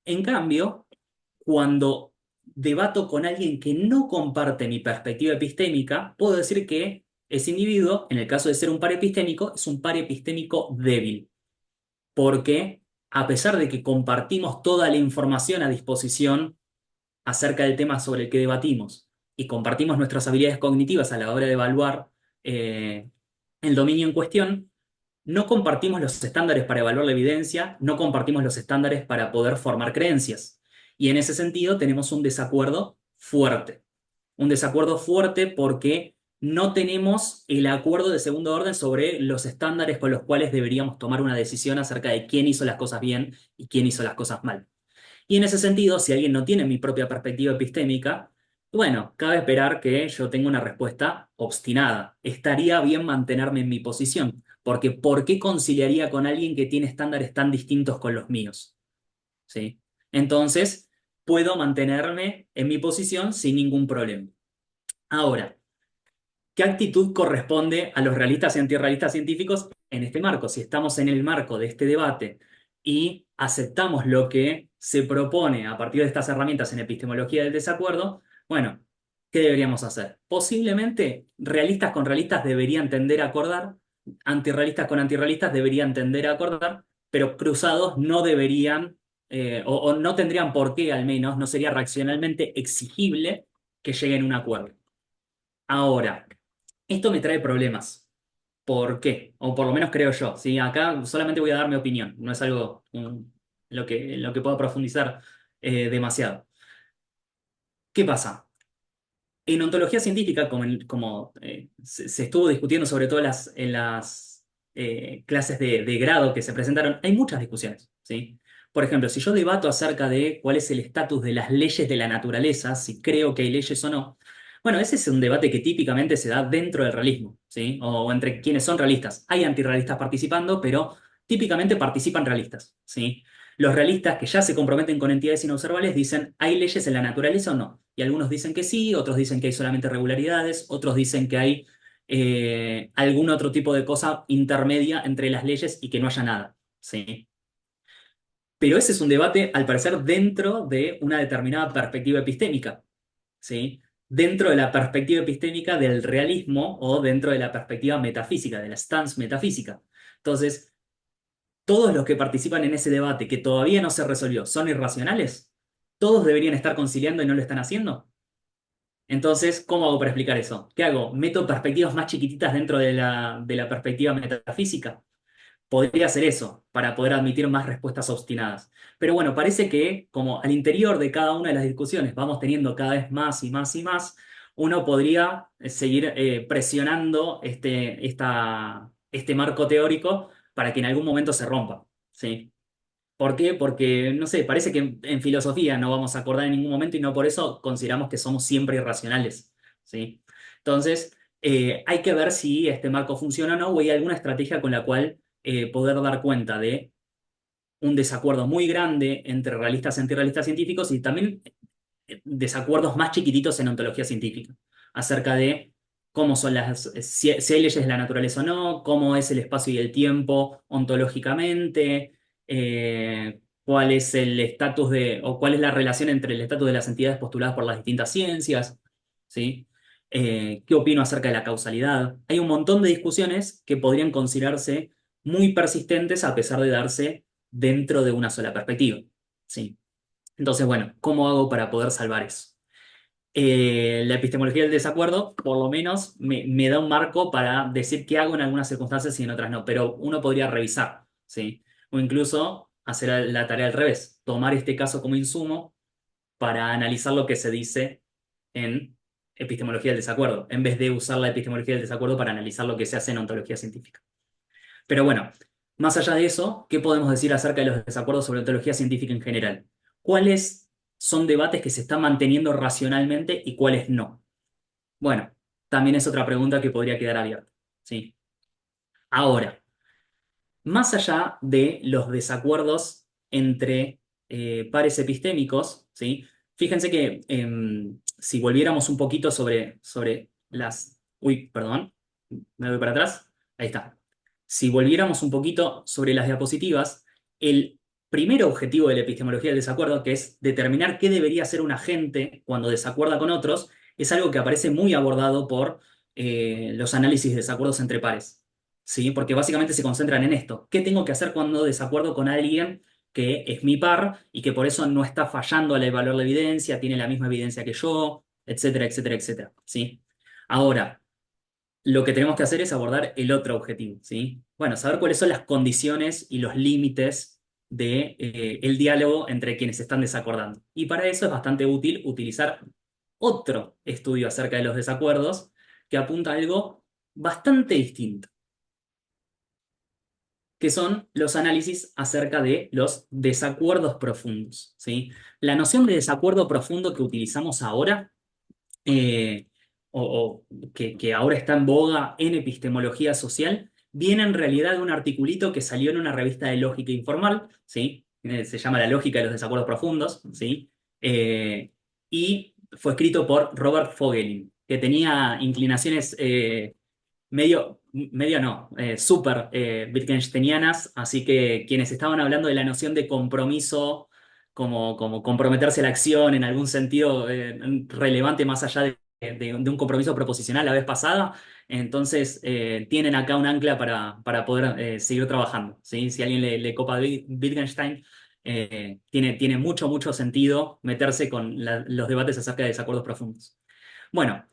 En cambio, cuando debato con alguien que no comparte mi perspectiva epistémica, puedo decir que ese individuo, en el caso de ser un par epistémico, es un par epistémico débil, porque a pesar de que compartimos toda la información a disposición acerca del tema sobre el que debatimos y compartimos nuestras habilidades cognitivas a la hora de evaluar eh, el dominio en cuestión, no compartimos los estándares para evaluar la evidencia, no compartimos los estándares para poder formar creencias. Y en ese sentido tenemos un desacuerdo fuerte. Un desacuerdo fuerte porque no tenemos el acuerdo de segundo orden sobre los estándares con los cuales deberíamos tomar una decisión acerca de quién hizo las cosas bien y quién hizo las cosas mal. Y en ese sentido, si alguien no tiene mi propia perspectiva epistémica, bueno, cabe esperar que yo tenga una respuesta obstinada. Estaría bien mantenerme en mi posición, porque ¿por qué conciliaría con alguien que tiene estándares tan distintos con los míos? ¿Sí? Entonces, puedo mantenerme en mi posición sin ningún problema. Ahora, ¿qué actitud corresponde a los realistas y antirrealistas científicos en este marco? Si estamos en el marco de este debate y aceptamos lo que se propone a partir de estas herramientas en epistemología del desacuerdo, bueno, ¿qué deberíamos hacer? Posiblemente realistas con realistas deberían tender a acordar, antirrealistas con antirrealistas deberían tender a acordar, pero cruzados no deberían, o no tendrían por qué, al menos, no sería racionalmente exigible que lleguen a un acuerdo. Ahora, esto me trae problemas. ¿Por qué? O por lo menos creo yo. ¿Sí? Acá solamente voy a dar mi opinión, no es algo lo que pueda profundizar demasiado. ¿Qué pasa? En ontología científica, como se estuvo discutiendo sobre todo en las clases de grado que se presentaron, hay muchas discusiones, ¿sí? Por ejemplo, si yo debato acerca de cuál es el estatus de las leyes de la naturaleza, si creo que hay leyes o no, bueno, ese es un debate que típicamente se da dentro del realismo, ¿sí? O entre quienes son realistas. Hay antirrealistas participando, pero típicamente participan realistas, ¿sí? Los realistas que ya se comprometen con entidades inobservables dicen, ¿hay leyes en la naturaleza o no? Y algunos dicen que sí, otros dicen que hay solamente regularidades, otros dicen que hay algún otro tipo de cosa intermedia entre las leyes y que no haya nada, ¿sí? Pero ese es un debate, al parecer, dentro de una determinada perspectiva epistémica, ¿sí? Dentro de la perspectiva epistémica del realismo o dentro de la perspectiva metafísica, de la stance metafísica. Entonces, todos los que participan en ese debate que todavía no se resolvió son irracionales. Todos deberían estar conciliando y no lo están haciendo. Entonces, ¿cómo hago para explicar eso? ¿Qué hago? ¿Meto perspectivas más chiquititas dentro de la perspectiva metafísica? Podría hacer eso, para poder admitir más respuestas obstinadas. Pero bueno, parece que como al interior de cada una de las discusiones vamos teniendo cada vez más y más y más, uno podría seguir presionando este marco teórico para que en algún momento se rompa, ¿sí? ¿Por qué? Porque, no sé, parece que en filosofía no vamos a acordar en ningún momento y no por eso consideramos que somos siempre irracionales, ¿sí? Entonces, hay que ver si este marco funciona o no, o hay alguna estrategia con la cual poder dar cuenta de un desacuerdo muy grande entre realistas y antirrealistas científicos y también desacuerdos más chiquititos en ontología científica, acerca de cómo son si hay leyes de la naturaleza o no, cómo es el espacio y el tiempo ontológicamente, cuál es el estatus o cuál es la relación entre el estatus de las entidades postuladas por las distintas ciencias, ¿sí? ¿Qué opino acerca de la causalidad? Hay un montón de discusiones que podrían considerarse muy persistentes a pesar de darse dentro de una sola perspectiva, ¿sí? Entonces, bueno, ¿cómo hago para poder salvar eso? La epistemología del desacuerdo, por lo menos, me da un marco para decir qué hago en algunas circunstancias y en otras no, pero uno podría revisar, ¿sí? O incluso hacer la tarea al revés, tomar este caso como insumo para analizar lo que se dice en epistemología del desacuerdo, en vez de usar la epistemología del desacuerdo para analizar lo que se hace en ontología científica. Pero bueno, más allá de eso, ¿qué podemos decir acerca de los desacuerdos sobre ontología científica en general? ¿Cuáles son debates que se están manteniendo racionalmente y cuáles no? Bueno, también es otra pregunta que podría quedar abierta, ¿sí? Ahora, más allá de los desacuerdos entre pares epistémicos, ¿sí? Fíjense que si volviéramos un poquito sobre las... Uy, perdón, me voy para atrás. Ahí está. Si volviéramos un poquito sobre las diapositivas, el primer objetivo de la epistemología del desacuerdo, que es determinar qué debería hacer un agente cuando desacuerda con otros, es algo que aparece muy abordado por los análisis de desacuerdos entre pares. ¿Sí? Porque básicamente se concentran en esto. ¿Qué tengo que hacer cuando desacuerdo con alguien que es mi par y que por eso no está fallando al evaluar la evidencia, tiene la misma evidencia que yo, etcétera, etcétera, etcétera? ¿Sí? Ahora, lo que tenemos que hacer es abordar el otro objetivo, ¿sí? Bueno, saber cuáles son las condiciones y los límites de, el diálogo entre quienes están desacordando. Y para eso es bastante útil utilizar otro estudio acerca de los desacuerdos que apunta a algo bastante distinto, que son los análisis acerca de los desacuerdos profundos, ¿sí? La noción de desacuerdo profundo que utilizamos ahora, eh, que ahora está en boga en epistemología social, viene en realidad de un articulito que salió en una revista de lógica informal, ¿sí? Se llama La lógica de los desacuerdos profundos, ¿sí? Eh, y fue escrito por Robert Fogelin, que tenía inclinaciones medio no, súper Wittgensteinianas, así que quienes estaban hablando de la noción de compromiso, como comprometerse a la acción en algún sentido relevante más allá de un compromiso proposicional la vez pasada, entonces tienen acá un ancla para poder seguir trabajando, ¿sí? Si a alguien le copa Wittgenstein, tiene mucho sentido meterse con los debates acerca de desacuerdos profundos. Bueno.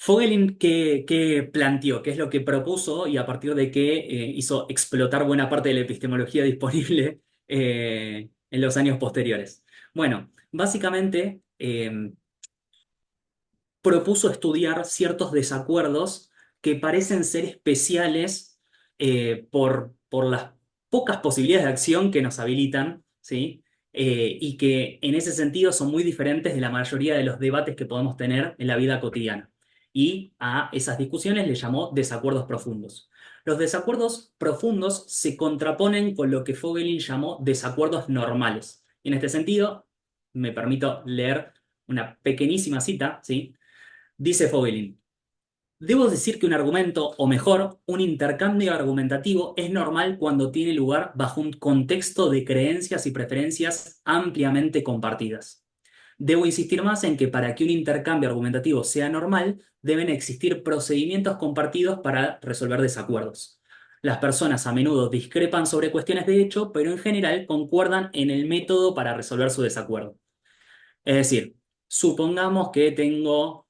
Fogelin, ¿qué planteó? ¿Qué es lo que propuso y a partir de qué hizo explotar buena parte de la epistemología disponible en los años posteriores? Bueno, básicamente propuso estudiar ciertos desacuerdos que parecen ser especiales por las pocas posibilidades de acción que nos habilitan, ¿sí? Y que en ese sentido son muy diferentes de la mayoría de los debates que podemos tener en la vida cotidiana. Y a esas discusiones le llamó desacuerdos profundos. Los desacuerdos profundos se contraponen con lo que Fogelin llamó desacuerdos normales. Y en este sentido, me permito leer una pequeñísima cita, ¿sí? Dice Fogelin, debo decir que un argumento, o mejor, un intercambio argumentativo es normal cuando tiene lugar bajo un contexto de creencias y preferencias ampliamente compartidas. Debo insistir más en que para que un intercambio argumentativo sea normal, deben existir procedimientos compartidos para resolver desacuerdos. Las personas a menudo discrepan sobre cuestiones de hecho, pero en general concuerdan en el método para resolver su desacuerdo. Es decir, supongamos que tengo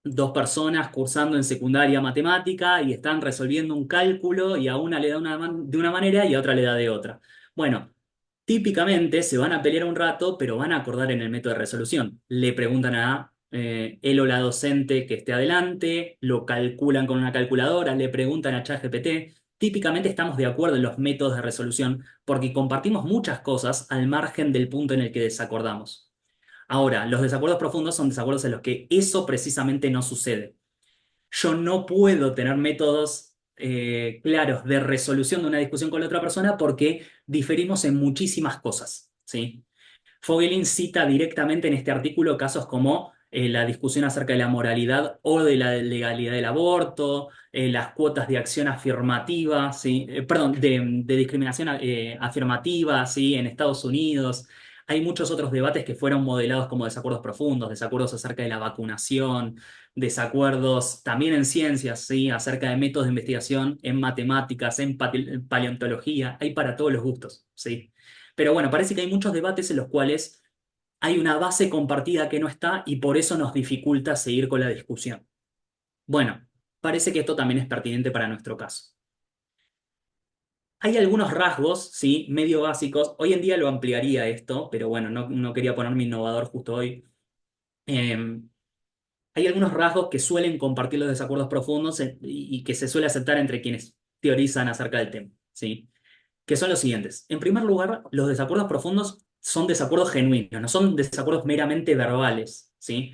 dos personas cursando en secundaria matemática y están resolviendo un cálculo y a una le da de una manera y a otra le da de otra. Bueno, típicamente se van a pelear un rato, pero van a acordar en el método de resolución. Le preguntan a él o la docente que esté adelante, lo calculan con una calculadora, le preguntan a ChatGPT. Típicamente estamos de acuerdo en los métodos de resolución porque compartimos muchas cosas al margen del punto en el que desacordamos. Ahora, los desacuerdos profundos son desacuerdos en los que eso precisamente no sucede. Yo no puedo tener métodos claros de resolución de una discusión con la otra persona porque diferimos en muchísimas cosas, ¿sí? Fogelin cita directamente en este artículo casos como la discusión acerca de la moralidad o de la legalidad del aborto, las cuotas de acción afirmativa, ¿sí? Perdón, de discriminación afirmativa, ¿sí? En Estados Unidos. Hay muchos otros debates que fueron modelados como desacuerdos profundos, desacuerdos acerca de la vacunación, desacuerdos también en ciencias, ¿sí? Acerca de métodos de investigación, en matemáticas, en paleontología, hay para todos los gustos, ¿sí? Pero bueno, parece que hay muchos debates en los cuales hay una base compartida que no está y por eso nos dificulta seguir con la discusión. Bueno, parece que esto también es pertinente para nuestro caso. Hay algunos rasgos, sí, medio básicos. Hoy en día lo ampliaría esto, pero bueno, no quería ponerme innovador justo hoy. Eh, Hay algunos rasgos que suelen compartir los desacuerdos profundos y que se suele aceptar entre quienes teorizan acerca del tema, ¿sí? Que son los siguientes. En primer lugar, los desacuerdos profundos son desacuerdos genuinos, no son desacuerdos meramente verbales, ¿sí?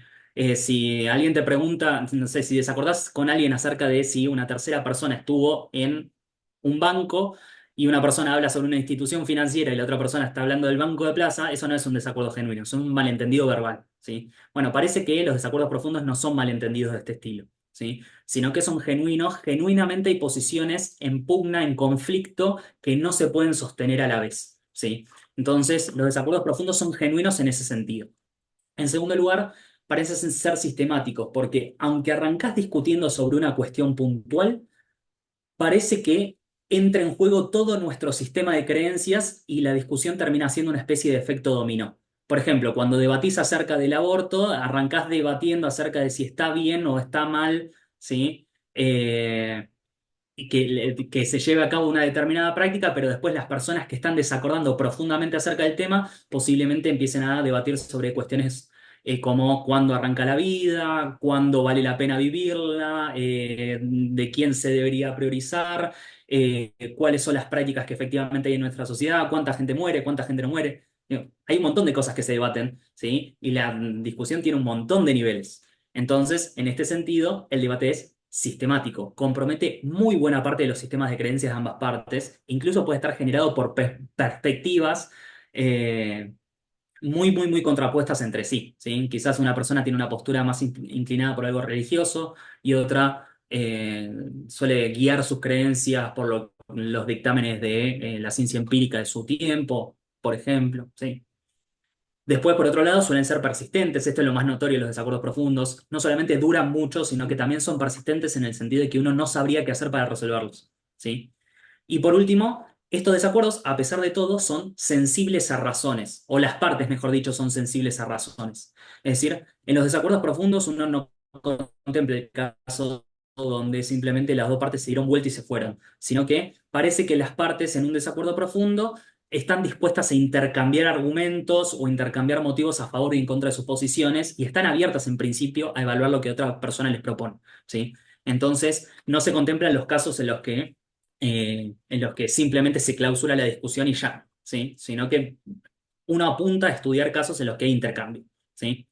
Si alguien te pregunta, no sé, si desacordás con alguien acerca de si una tercera persona estuvo en un banco y una persona habla sobre una institución financiera y la otra persona está hablando del Banco de Plaza, eso no es un desacuerdo genuino, es un malentendido verbal, ¿sí? Bueno, parece que los desacuerdos profundos no son malentendidos de este estilo, ¿sí? Sino que son genuinos, genuinamente hay posiciones en pugna, en conflicto, que no se pueden sostener a la vez, ¿sí? Entonces, los desacuerdos profundos son genuinos en ese sentido. En segundo lugar, parecen ser sistemáticos, porque aunque arrancás discutiendo sobre una cuestión puntual, parece que entra en juego todo nuestro sistema de creencias y la discusión termina siendo una especie de efecto dominó. Por ejemplo, cuando debatís acerca del aborto, arrancás debatiendo acerca de si está bien o está mal, ¿sí? Y que se lleve a cabo una determinada práctica, pero después las personas que están desacordando profundamente acerca del tema posiblemente empiecen a debatir sobre cuestiones como cuándo arranca la vida, cuándo vale la pena vivirla, de quién se debería priorizar, cuáles son las prácticas que efectivamente hay en nuestra sociedad, cuánta gente muere, cuánta gente no muere. Digo, hay un montón de cosas que se debaten, ¿sí? Y la discusión tiene un montón de niveles. Entonces, en este sentido, el debate es sistemático, compromete muy buena parte de los sistemas de creencias de ambas partes, incluso puede estar generado por perspectivas eh, muy contrapuestas entre sí, ¿sí? Quizás una persona tiene una postura más inclinada por algo religioso y otra suele guiar sus creencias por los dictámenes de la ciencia empírica de su tiempo, por ejemplo, ¿sí? Después, por otro lado, suelen ser persistentes. Esto es lo más notorio de los desacuerdos profundos. No solamente duran mucho, sino que también son persistentes en el sentido de que uno no sabría qué hacer para resolverlos, ¿sí? Y por último, estos desacuerdos, a pesar de todo, son sensibles a razones, o las partes, mejor dicho, son sensibles a razones. Es decir, en los desacuerdos profundos uno no contempla el caso donde simplemente las dos partes se dieron vuelta y se fueron, sino que parece que las partes en un desacuerdo profundo están dispuestas a intercambiar argumentos o intercambiar motivos a favor y en contra de sus posiciones y están abiertas en principio a evaluar lo que otra persona les propone, ¿sí? Entonces, no se contemplan los casos en los que simplemente se clausura la discusión y ya, ¿sí? Sino que uno apunta a estudiar casos en los que hay intercambio, ¿sí?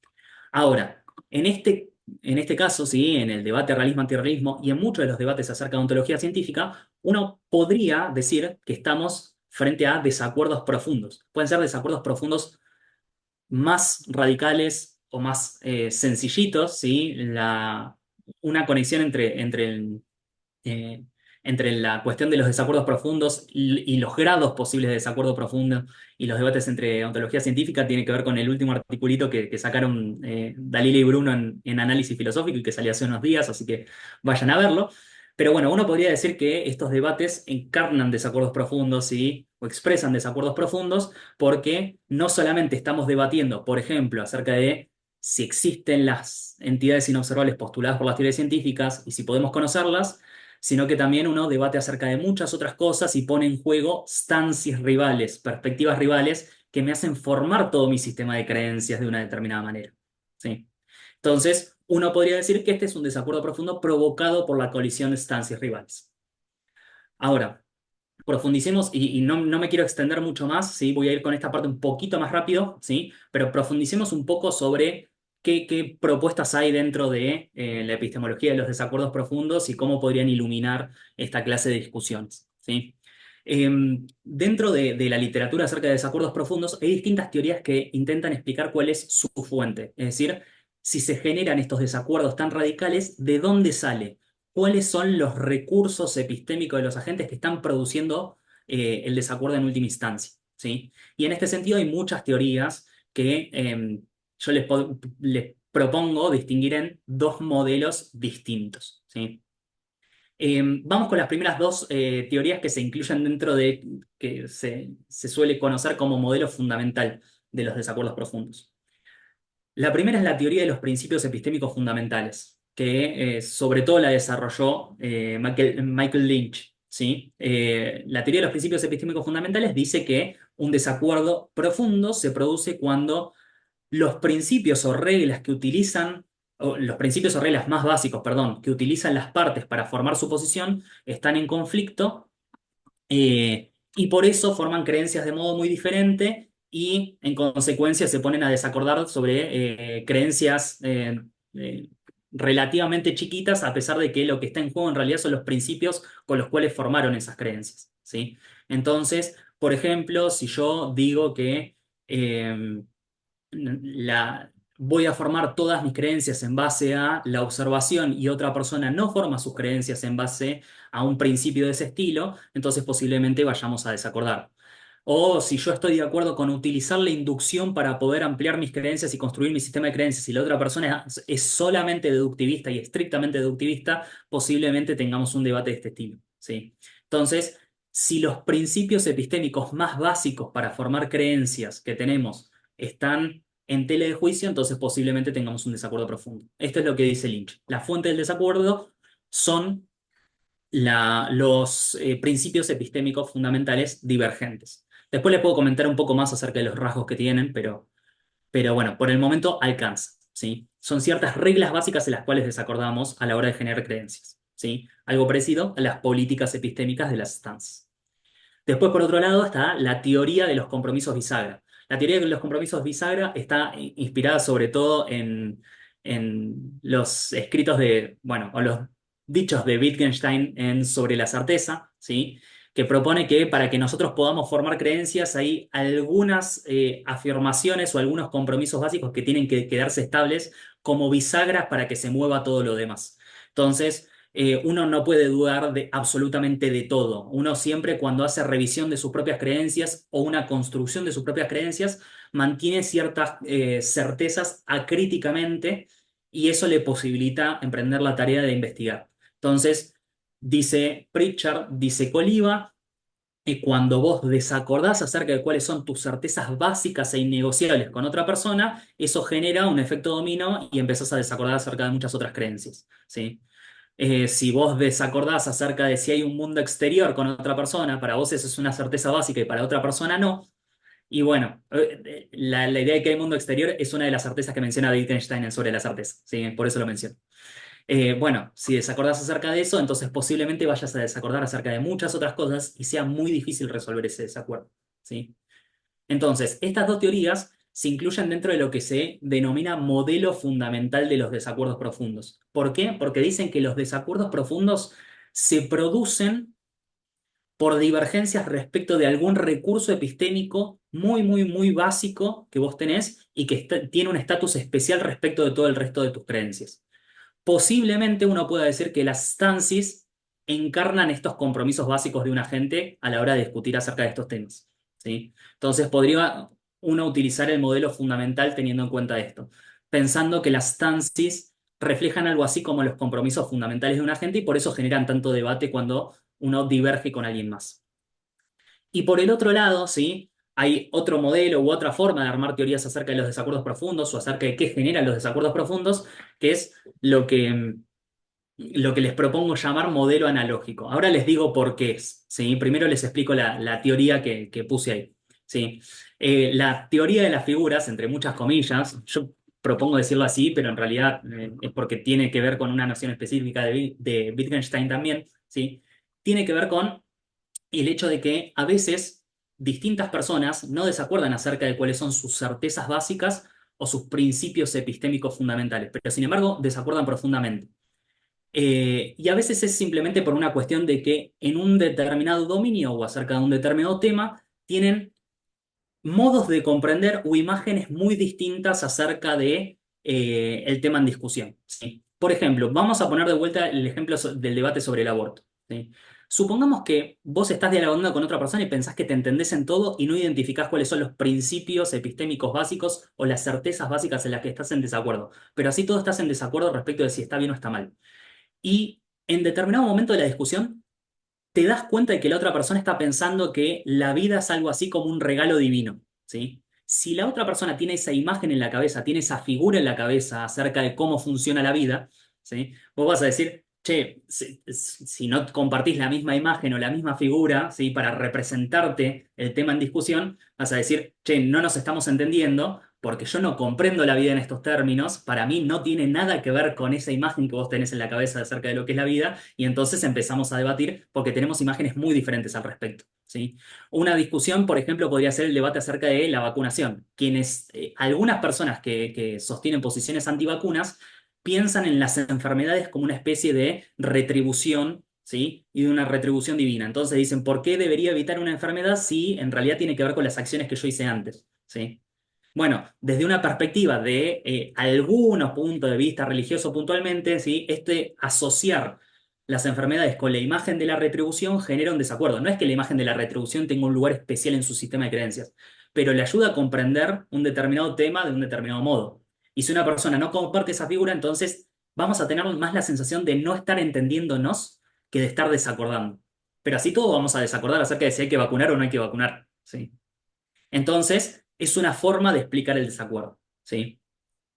Ahora, en este caso, ¿sí? En el debate realismo-antirrealismo y en muchos de los debates acerca de ontología científica, uno podría decir que estamos frente a desacuerdos profundos. Pueden ser desacuerdos profundos más radicales o más sencillitos, ¿sí? Una conexión eh, entre la cuestión de los desacuerdos profundos y los grados posibles de desacuerdo profundo y los debates entre ontología científica tiene que ver con el último articulito que sacaron Dalila y Bruno en Análisis Filosófico y que salió hace unos días, así que vayan a verlo. Pero bueno, uno podría decir que estos debates encarnan desacuerdos profundos, ¿sí? O expresan desacuerdos profundos porque no solamente estamos debatiendo, por ejemplo, acerca de si existen las entidades inobservables postuladas por las teorías científicas y si podemos conocerlas, sino que también uno debate acerca de muchas otras cosas y pone en juego stancias rivales, perspectivas rivales que me hacen formar todo mi sistema de creencias de una determinada manera. ¿Sí? Entonces, uno podría decir que este es un desacuerdo profundo provocado por la colisión de stancias rivales. Ahora, profundicemos, y no me quiero extender mucho más, ¿sí? Voy a ir con esta parte un poquito más rápido, ¿sí? Pero profundicemos un poco sobre qué propuestas hay dentro de la epistemología de los desacuerdos profundos y cómo podrían iluminar esta clase de discusiones, ¿sí? Dentro de la literatura acerca de desacuerdos profundos hay distintas teorías que intentan explicar cuál es su fuente, es decir, si se generan estos desacuerdos tan radicales, ¿de dónde sale? ¿Cuáles son los recursos epistémicos de los agentes que están produciendo el desacuerdo en última instancia? ¿Sí? Y en este sentido hay muchas teorías que yo les propongo distinguir en dos modelos distintos. ¿Sí? Vamos con las primeras dos teorías que se incluyen dentro de que se suele conocer como modelo fundamental de los desacuerdos profundos. La primera es la teoría de los principios epistémicos fundamentales, que sobre todo la desarrolló Michael Lynch, ¿sí? La teoría de los principios epistémicos fundamentales dice que un desacuerdo profundo se produce cuando los principios o reglas que utilizan, o los principios o reglas más básicos, perdón, que utilizan las partes para formar su posición están en conflicto y por eso forman creencias de modo muy diferente y en consecuencia se ponen a desacordar sobre creencias eh, relativamente chiquitas, a pesar de que lo que está en juego en realidad son los principios con los cuales formaron esas creencias, ¿sí? Entonces, por ejemplo, si yo digo que voy a formar todas mis creencias en base a la observación y otra persona no forma sus creencias en base a un principio de ese estilo, entonces posiblemente vayamos a desacordar. O si yo estoy de acuerdo con utilizar la inducción para poder ampliar mis creencias y construir mi sistema de creencias y la otra persona es solamente deductivista y estrictamente deductivista, posiblemente tengamos un debate de este estilo, ¿sí? Entonces, si los principios epistémicos más básicos para formar creencias que tenemos están en tela de juicio, entonces posiblemente tengamos un desacuerdo profundo. Esto es lo que dice Lynch. La fuente del desacuerdo son los principios epistémicos fundamentales divergentes. Después les puedo comentar un poco más acerca de los rasgos que tienen, pero bueno, por el momento alcanza, ¿sí? Son ciertas reglas básicas en las cuales desacordamos a la hora de generar creencias, ¿sí? Algo parecido a las políticas epistémicas de las estancias. Después, por otro lado, está la teoría de los compromisos bisagra. La teoría de los compromisos bisagra está inspirada sobre todo en los escritos de, bueno, o los dichos de Wittgenstein Sobre la certeza, ¿sí? que propone que para que nosotros podamos formar creencias hay algunas afirmaciones o algunos compromisos básicos que tienen que quedarse estables como bisagras para que se mueva todo lo demás. Entonces, uno no puede dudar de absolutamente de todo. Uno siempre cuando hace revisión de sus propias creencias o una construcción de sus propias creencias, mantiene ciertas certezas acríticamente y eso le posibilita emprender la tarea de investigar. Entonces, dice Pritchard, dice Coliva, y cuando vos desacordás acerca de cuáles son tus certezas básicas e innegociables con otra persona, eso genera un efecto dominó y empezás a desacordar acerca de muchas otras creencias, ¿sí? Si vos desacordás acerca de si hay un mundo exterior con otra persona, para vos eso es una certeza básica y para otra persona no. Y bueno, la idea de que hay mundo exterior es una de las certezas que menciona Wittgenstein en Sobre la certeza, ¿sí? Por eso lo menciono. Bueno, si desacordás acerca de eso, entonces posiblemente vayas a desacordar acerca de muchas otras cosas y sea muy difícil resolver ese desacuerdo, ¿sí? Entonces, estas dos teorías se incluyen dentro de lo que se denomina modelo fundamental de los desacuerdos profundos. ¿Por qué? Porque dicen que los desacuerdos profundos se producen por divergencias respecto de algún recurso epistémico muy, muy, muy básico que vos tenés y que tiene un estatus especial respecto de todo el resto de tus creencias. Posiblemente uno pueda decir que las stances encarnan estos compromisos básicos de un agente a la hora de discutir acerca de estos temas, ¿sí? Entonces podría uno utilizar el modelo fundamental teniendo en cuenta esto, pensando que las stances reflejan algo así como los compromisos fundamentales de un agente y por eso generan tanto debate cuando uno diverge con alguien más. Y por el otro lado, ¿sí? Hay otro modelo u otra forma de armar teorías acerca de los desacuerdos profundos o acerca de qué generan los desacuerdos profundos, que es lo que les propongo llamar modelo analógico. Ahora les digo por qué es, ¿sí? Primero les explico la teoría que puse ahí, ¿sí? La teoría de las figuras, entre muchas comillas, yo propongo decirlo así, pero en realidad es porque tiene que ver con una noción específica de Wittgenstein también, ¿sí? Tiene que ver con el hecho de que a veces distintas personas no desacuerdan acerca de cuáles son sus certezas básicas o sus principios epistémicos fundamentales, pero sin embargo desacuerdan profundamente. Y a veces es simplemente por una cuestión de que en un determinado dominio o acerca de un determinado tema tienen modos de comprender o imágenes muy distintas acerca de el tema en discusión, ¿sí? Por ejemplo, vamos a poner de vuelta el ejemplo del debate sobre el aborto, ¿sí? Supongamos que vos estás dialogando con otra persona y pensás que te entendés en todo y no identificás cuáles son los principios epistémicos básicos o las certezas básicas en las que estás en desacuerdo. Pero así todo estás en desacuerdo respecto de si está bien o está mal. Y en determinado momento de la discusión, te das cuenta de que la otra persona está pensando que la vida es algo así como un regalo divino, ¿sí? Si la otra persona tiene esa imagen en la cabeza, tiene esa figura en la cabeza acerca de cómo funciona la vida, ¿sí? Vos vas a decir, che, si no compartís la misma imagen o la misma figura, ¿sí? Para representarte el tema en discusión, vas a decir, che, no nos estamos entendiendo porque yo no comprendo la vida en estos términos, para mí no tiene nada que ver con esa imagen que vos tenés en la cabeza acerca de lo que es la vida, y entonces empezamos a debatir porque tenemos imágenes muy diferentes al respecto, ¿sí? Una discusión, por ejemplo, podría ser el debate acerca de la vacunación. Algunas personas que sostienen posiciones antivacunas piensan en las enfermedades como una especie de retribución, ¿sí? Y de una retribución divina. Entonces dicen, ¿por qué debería evitar una enfermedad si en realidad tiene que ver con las acciones que yo hice antes? ¿Sí? Bueno, desde una perspectiva de algunos puntos de vista religioso puntualmente, ¿sí? Asociar las enfermedades con la imagen de la retribución genera un desacuerdo. No es que la imagen de la retribución tenga un lugar especial en su sistema de creencias, pero le ayuda a comprender un determinado tema de un determinado modo. Y si una persona no comparte esa figura, entonces vamos a tener más la sensación de no estar entendiéndonos que de estar desacordando. Pero así todo vamos a desacordar acerca de si hay que vacunar o no hay que vacunar, ¿sí? Entonces, es una forma de explicar el desacuerdo, ¿sí?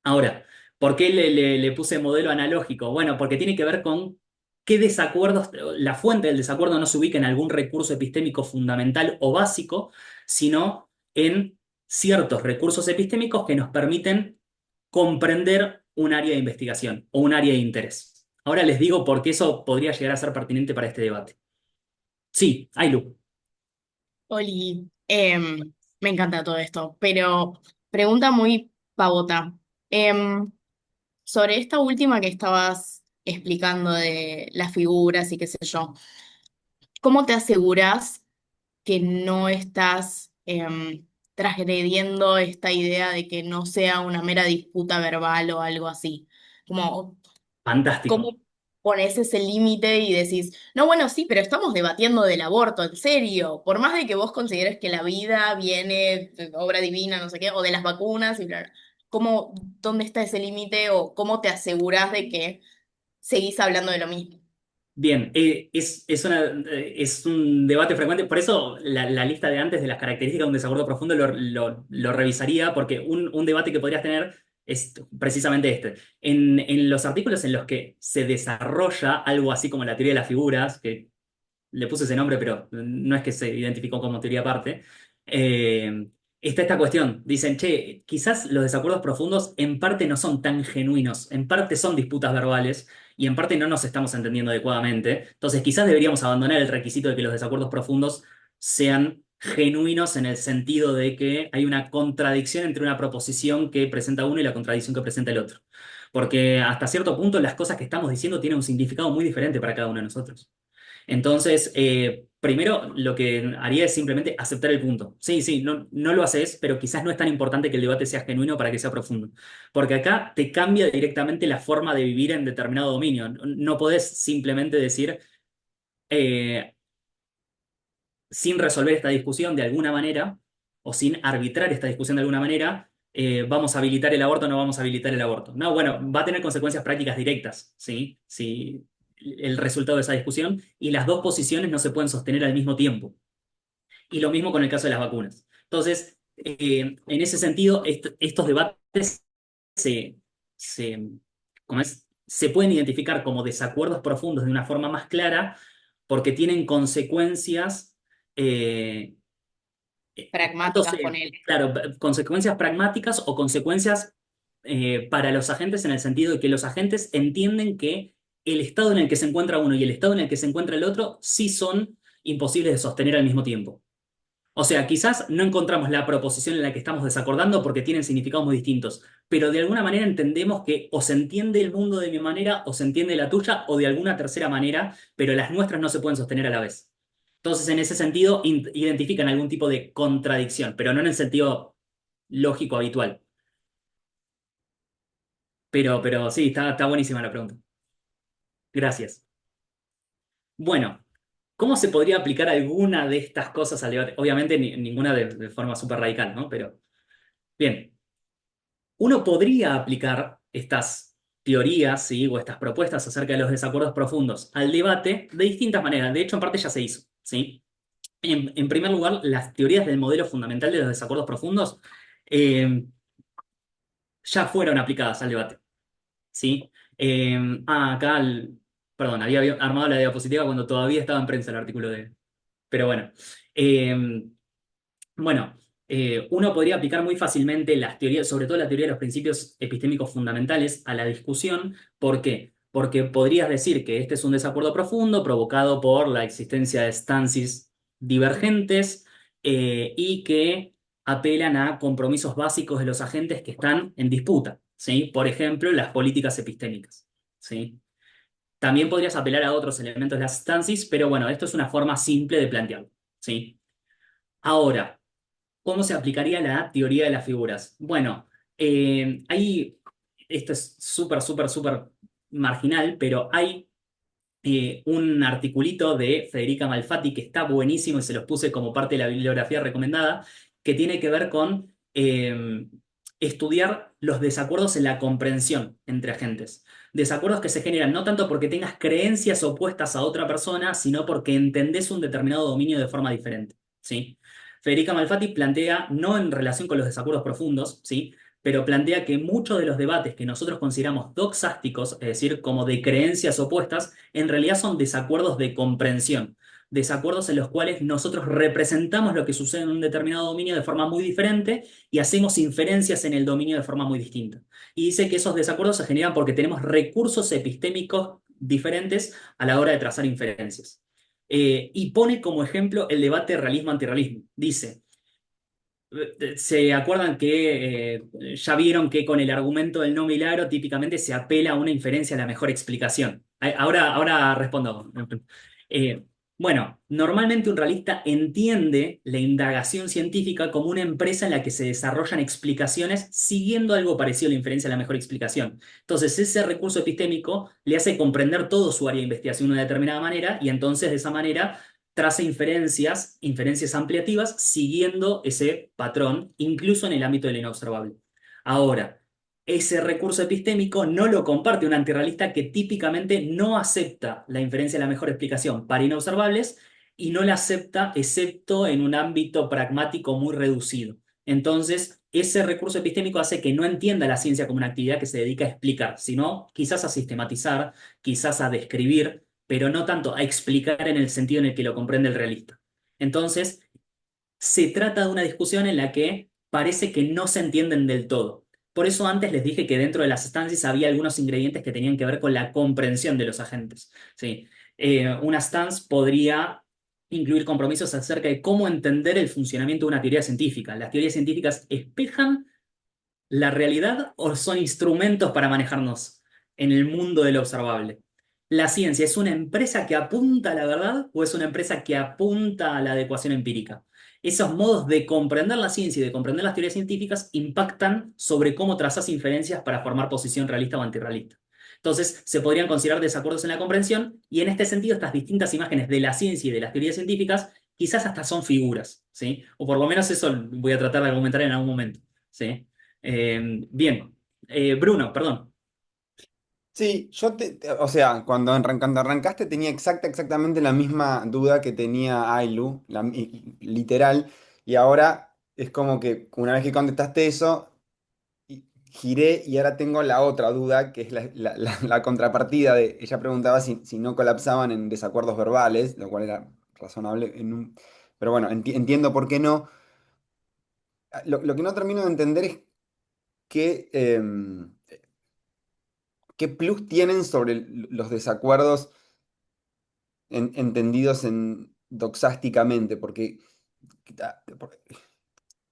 Ahora, ¿por qué le puse modelo analógico? Bueno, porque tiene que ver con qué desacuerdos, la fuente del desacuerdo no se ubica en algún recurso epistémico fundamental o básico, sino en ciertos recursos epistémicos que nos permiten comprender un área de investigación o un área de interés. Ahora les digo por qué eso podría llegar a ser pertinente para este debate. Sí, Ailu. Oli, me encanta todo esto, pero pregunta muy pavota. Em, Sobre esta última que estabas explicando de las figuras y qué sé yo, ¿cómo te aseguras que no estás transgrediendo esta idea de que no sea una mera disputa verbal o algo así? Como, Fantástico. ¿cómo pones ese límite y decís, no, bueno, sí, pero estamos debatiendo del aborto, en serio, por más de que vos consideres que la vida viene de obra divina, no sé qué, o de las vacunas y bla, bla, ¿cómo, dónde está ese límite o cómo te aseguras de que seguís hablando de lo mismo? Bien, es un debate frecuente, por eso la lista de antes de las características de un desacuerdo profundo lo revisaría, porque un debate que podrías tener es precisamente este. En los artículos en los que se desarrolla algo así como la teoría de las figuras, que le puse ese nombre, pero no es que se identificó como teoría aparte, está esta cuestión. Dicen, che, quizás los desacuerdos profundos en parte no son tan genuinos, en parte son disputas verbales y en parte no nos estamos entendiendo adecuadamente. Entonces, quizás deberíamos abandonar el requisito de que los desacuerdos profundos sean genuinos en el sentido de que hay una contradicción entre una proposición que presenta uno y la contradicción que presenta el otro. Porque hasta cierto punto las cosas que estamos diciendo tienen un significado muy diferente para cada uno de nosotros. Entonces, primero lo que haría es simplemente aceptar el punto. Sí, sí, no, no lo haces, pero quizás no es tan importante que el debate sea genuino para que sea profundo. Porque acá te cambia directamente la forma de vivir en determinado dominio. No podés simplemente decir, eh, sin resolver esta discusión de alguna manera, o sin arbitrar esta discusión de alguna manera, vamos a habilitar el aborto o no vamos a habilitar el aborto. No, bueno, va a tener consecuencias prácticas directas, ¿sí? Si el resultado de esa discusión y las dos posiciones no se pueden sostener al mismo tiempo. Y lo mismo con el caso de las vacunas. Entonces, en ese sentido, estos debates se, se, ¿cómo es? Se pueden identificar como desacuerdos profundos de una forma más clara porque tienen consecuencias eh, tanto Pragmáticas, ponele. claro, consecuencias pragmáticas o consecuencias para los agentes en el sentido de que los agentes entienden que el estado en el que se encuentra uno y el estado en el que se encuentra el otro sí son imposibles de sostener al mismo tiempo. O sea, quizás no encontramos la proposición en la que estamos desacordando porque tienen significados muy distintos, pero de alguna manera entendemos que o se entiende el mundo de mi manera o se entiende la tuya o de alguna tercera manera, pero las nuestras no se pueden sostener a la vez. Entonces, en ese sentido, identifican algún tipo de contradicción, pero no en el sentido lógico habitual. Pero sí, está buenísima la pregunta. Gracias. Bueno, ¿cómo se podría aplicar alguna de estas cosas al debate? Obviamente ninguna de forma súper radical, ¿no? Pero bien. Uno podría aplicar estas teorías, ¿sí? O estas propuestas acerca de los desacuerdos profundos al debate de distintas maneras. De hecho, en parte ya se hizo, ¿sí? En primer lugar, las teorías del modelo fundamental de los desacuerdos profundos eh, ya fueron aplicadas al debate, ¿sí? Acá, perdón, había armado la diapositiva cuando todavía estaba en prensa el artículo de... Pero bueno. Eh, Bueno, uno podría aplicar muy fácilmente las teorías, sobre todo la teoría de los principios epistémicos fundamentales, a la discusión. ¿Por qué? Porque podrías decir que este es un desacuerdo profundo provocado por la existencia de estancias divergentes y que apelan a compromisos básicos de los agentes que están en disputa, ¿sí? Por ejemplo, las políticas epistémicas, ¿sí? También podrías apelar a otros elementos de las estancias, pero bueno, esto es una forma simple de plantearlo, ¿sí? Ahora, ¿cómo se aplicaría la teoría de las figuras? Bueno, esto es súper, súper, súper marginal, pero hay un articulito de Federica Malfatti que está buenísimo y se los puse como parte de la bibliografía recomendada, que tiene que ver con estudiar los desacuerdos en la comprensión entre agentes. Desacuerdos que se generan no tanto porque tengas creencias opuestas a otra persona, sino porque entendés un determinado dominio de forma diferente, ¿sí? Federica Malfatti plantea, no en relación con los desacuerdos profundos, ¿sí? Pero plantea que muchos de los debates que nosotros consideramos doxásticos, es decir, como de creencias opuestas, en realidad son desacuerdos de comprensión, desacuerdos en los cuales nosotros representamos lo que sucede en un determinado dominio de forma muy diferente y hacemos inferencias en el dominio de forma muy distinta. Y dice que esos desacuerdos se generan porque tenemos recursos epistémicos diferentes a la hora de trazar inferencias. Y pone como ejemplo el debate realismo-antirrealismo. Dice, ¿se acuerdan que ya vieron que con el argumento del no milagro típicamente se apela a una inferencia a la mejor explicación? Ahora respondo. Eh, Bueno, normalmente un realista entiende la indagación científica como una empresa en la que se desarrollan explicaciones siguiendo algo parecido a la inferencia a la mejor explicación. Entonces, ese recurso epistémico le hace comprender todo su área de investigación de una determinada manera y entonces de esa manera traza inferencias ampliativas siguiendo ese patrón, incluso en el ámbito de lo inobservable. Ahora, ese recurso epistémico no lo comparte un antirrealista que típicamente no acepta la inferencia de la mejor explicación para inobservables y no la acepta excepto en un ámbito pragmático muy reducido. Entonces, ese recurso epistémico hace que no entienda la ciencia como una actividad que se dedica a explicar, sino quizás a sistematizar, quizás a describir, pero no tanto a explicar en el sentido en el que lo comprende el realista. Entonces, se trata de una discusión en la que parece que no se entienden del todo. Por eso antes les dije que dentro de las estancias había algunos ingredientes que tenían que ver con la comprensión de los agentes. ¿Sí? Una stance podría incluir compromisos acerca de cómo entender el funcionamiento de una teoría científica. ¿Las teorías científicas espejan la realidad o son instrumentos para manejarnos en el mundo de lo observable? ¿La ciencia es una empresa que apunta a la verdad o es una empresa que apunta a la adecuación empírica? Esos modos de comprender la ciencia y de comprender las teorías científicas impactan sobre cómo trazas inferencias para formar posición realista o antirrealista. Entonces, se podrían considerar desacuerdos en la comprensión y en este sentido estas distintas imágenes de la ciencia y de las teorías científicas quizás hasta son figuras, ¿sí? O por lo menos eso voy a tratar de argumentar en algún momento, ¿sí? Bien. Bruno, perdón. Sí, o sea, cuando arrancaste tenía exactamente la misma duda que tenía Ailu, literal, y ahora es como que una vez que contestaste eso, giré y ahora tengo la otra duda, que es la contrapartida de, ella preguntaba si no colapsaban en desacuerdos verbales, lo cual era razonable pero bueno, entiendo por qué no. Lo que no termino de entender es qué, qué plus tienen sobre los desacuerdos entendidos doxásticamente, porque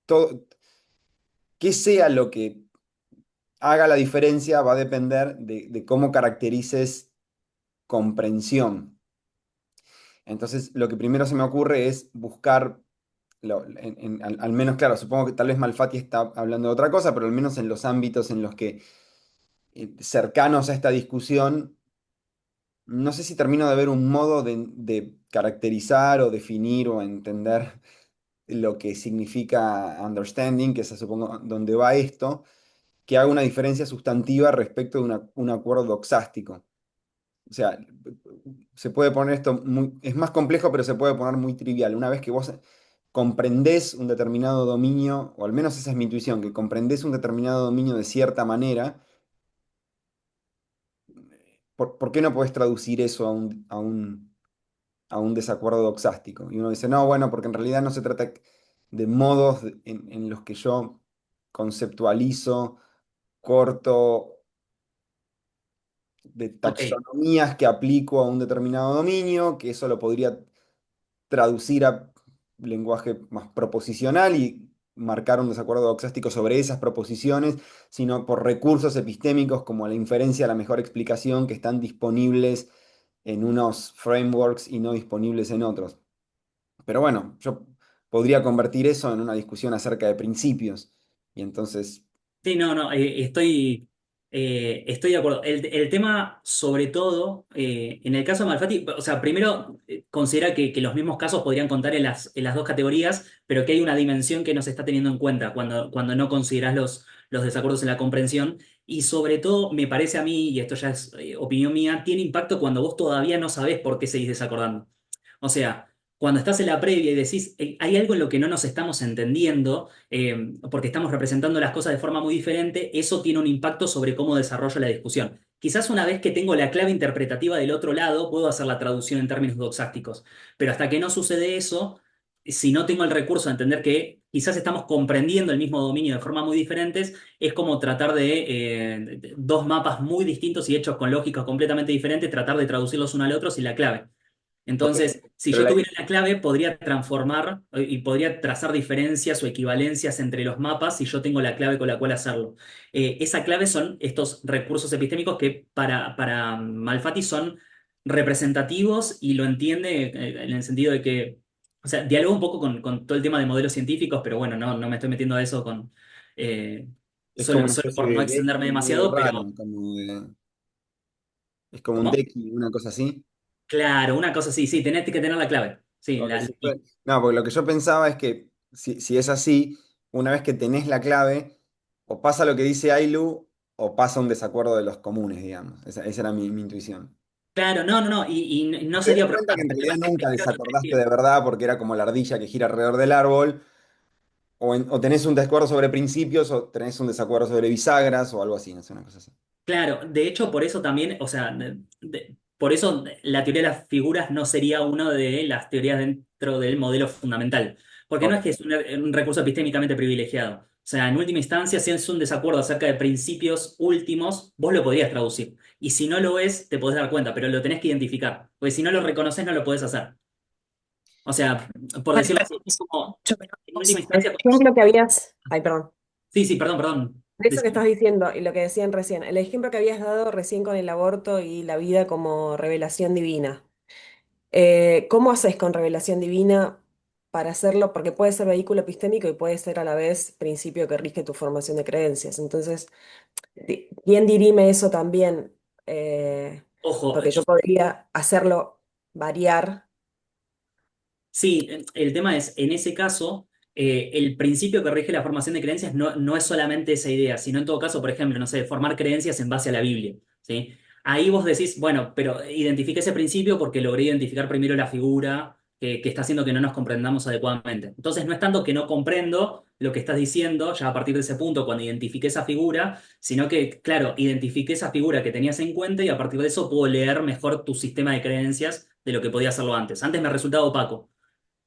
todo, que sea lo que haga la diferencia va a depender de cómo caracterices comprensión. Entonces, lo que primero se me ocurre es buscar, al menos, claro, supongo que tal vez Malfatti está hablando de otra cosa, pero al menos en los ámbitos en los que cercanos a esta discusión, no sé si termino de ver un modo de caracterizar o definir o entender lo que significa understanding, que es supongo donde va esto, que haga una diferencia sustantiva respecto de un acuerdo doxástico. O sea, se puede poner esto es más complejo, pero se puede poner muy trivial. Una vez que vos comprendés un determinado dominio, o al menos esa es mi intuición, que comprendés un determinado dominio de cierta manera, ¿por qué no podés traducir eso a un desacuerdo doxástico? Y uno dice, no, bueno, porque en realidad no se trata de modos en los que yo conceptualizo, corto, de Ok. taxonomías que aplico a un determinado dominio, que eso lo podría traducir a lenguaje más proposicional y marcar un desacuerdo doxástico sobre esas proposiciones, sino por recursos epistémicos como la inferencia, la mejor explicación, que están disponibles en unos frameworks y no disponibles en otros. Pero bueno, yo podría convertir eso en una discusión acerca de principios. Y entonces, Sí, no, no, estoy de acuerdo. El tema, sobre todo, en el caso de Malfatti, o sea, primero considera que los mismos casos podrían contar en las dos categorías, pero que hay una dimensión que no se está teniendo en cuenta cuando no consideras los desacuerdos en la comprensión. Y sobre todo, me parece a mí, y esto ya es opinión mía, tiene impacto cuando vos todavía no sabés por qué seguís desacordando. O sea, cuando estás en la previa y decís, hay algo en lo que no nos estamos entendiendo, porque estamos representando las cosas de forma muy diferente, eso tiene un impacto sobre cómo desarrollo la discusión. Quizás una vez que tengo la clave interpretativa del otro lado, puedo hacer la traducción en términos doxásticos, pero hasta que no sucede eso, si no tengo el recurso de entender que quizás estamos comprendiendo el mismo dominio de formas muy diferentes, es como tratar de dos mapas muy distintos y hechos con lógicas completamente diferentes, tratar de traducirlos uno al otro sin la clave. ok, Entonces, si pero yo tuviera la clave, podría transformar y podría trazar diferencias o equivalencias entre los mapas si yo tengo la clave con la cual hacerlo. Esa clave son estos recursos epistémicos que para Malfatti son representativos y lo entiende en el sentido de que, o sea, dialoga un poco con todo el tema de modelos científicos, pero bueno, no me estoy metiendo a eso eh, Es como una solo especie por no de extenderme Becky medio demasiado, raro, pero es como un ¿cómo? Decky, una cosa así. Claro, una cosa así, sí, tenés que tener la clave. Sí, Ok, no, porque lo que yo pensaba es que si es así, una vez que tenés la clave, o pasa lo que dice Ailu, o pasa un desacuerdo de los comunes, digamos. Esa era mi intuición. claro, no, y no Te das sería cuenta que en problemático. El tema realidad es que nunca primero lo tenés desacordaste que. de verdad porque era como la ardilla que gira alrededor del árbol, o tenés un desacuerdo sobre principios, o tenés un desacuerdo sobre bisagras, o algo así, no sé, una cosa así. Claro, de hecho, por eso también, o sea, por eso la teoría de las figuras no sería una de las teorías dentro del modelo fundamental, porque no Ok. es que es un recurso epistémicamente privilegiado. O sea, en última instancia, si es un desacuerdo acerca de principios últimos, vos lo podrías traducir. Y si no lo es, te podés dar cuenta, pero lo tenés que identificar, porque si no lo reconoces, no lo podés hacer. O sea, por Vale, decirlo pero así, es como, yo una en última cosa. El instancia, ejemplo que habías. Ay, perdón. sí, sí, perdón. De eso que estás diciendo y lo que decían recién, el ejemplo que habías dado recién con el aborto y la vida como revelación divina. ¿Cómo haces con revelación divina para hacerlo? Porque puede ser vehículo epistémico y puede ser a la vez principio que rige tu formación de creencias. Entonces, ¿quién dirime eso también? Ojo, Porque yo podría hacerlo variar. sí, el tema es, en ese caso, el principio que rige la formación de creencias no es solamente esa idea, sino en todo caso, por ejemplo, no sé, formar creencias en base a la Biblia, ¿sí? Ahí vos decís, bueno, pero identifique ese principio porque logré identificar primero la figura que está haciendo que no nos comprendamos adecuadamente. Entonces, no es tanto que no comprendo lo que estás diciendo, ya a partir de ese punto, cuando identifique esa figura, sino que, claro, identifique esa figura que tenías en cuenta y a partir de eso puedo leer mejor tu sistema de creencias de lo que podía hacerlo antes. Antes me resultaba opaco.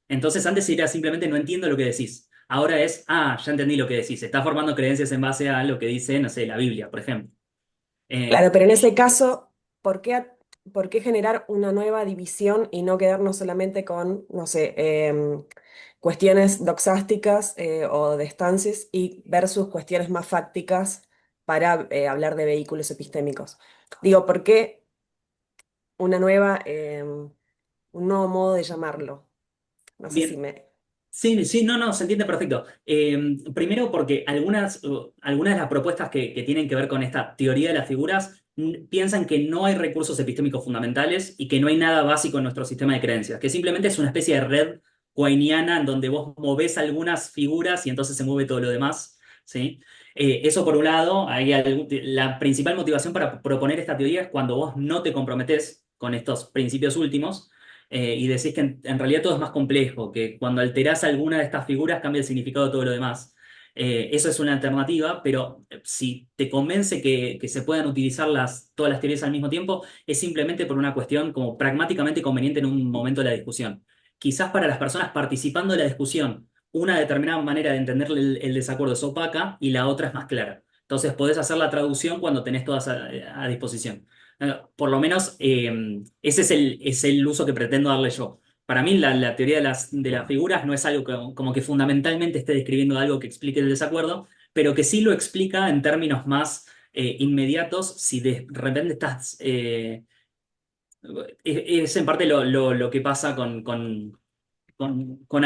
Entonces antes era simplemente no entiendo lo que decís. Ahora es, ya entendí lo que decís. Estás formando creencias en base a lo que dice, no sé, la Biblia, por ejemplo. Eh, Claro, pero en ese caso, ¿por qué generar una nueva división y no quedarnos solamente con, no sé, cuestiones doxásticas o de estancias y versus cuestiones más fácticas para hablar de vehículos epistémicos? Digo, ¿por qué una nueva, un nuevo modo de llamarlo? No sé si bien, me... sí, sí, no, se entiende perfecto. Primero porque algunas de las propuestas que tienen que ver con esta teoría de las figuras piensan que no hay recursos epistémicos fundamentales y que no hay nada básico en nuestro sistema de creencias, que simplemente es una especie de red coiniana en donde vos movés algunas figuras y entonces se mueve todo lo demás, ¿sí? Eso por un lado, la principal motivación para proponer esta teoría es cuando vos no te comprometés con estos principios últimos y decís que en realidad todo es más complejo, que cuando alterás alguna de estas figuras cambia el significado de todo lo demás. Eso es una alternativa, pero si te convence que se puedan utilizar todas las teorías al mismo tiempo, es simplemente por una cuestión como pragmáticamente conveniente en un momento de la discusión. Quizás para las personas participando de la discusión, una determinada manera de entender el desacuerdo es opaca y la otra es más clara. Entonces podés hacer la traducción cuando tenés todas a disposición. Por lo menos ese es el uso que pretendo darle yo. Para mí la teoría de las figuras no es algo como que fundamentalmente esté describiendo algo que explique el desacuerdo, pero que sí lo explica en términos más inmediatos si de repente estás... es en parte lo que pasa con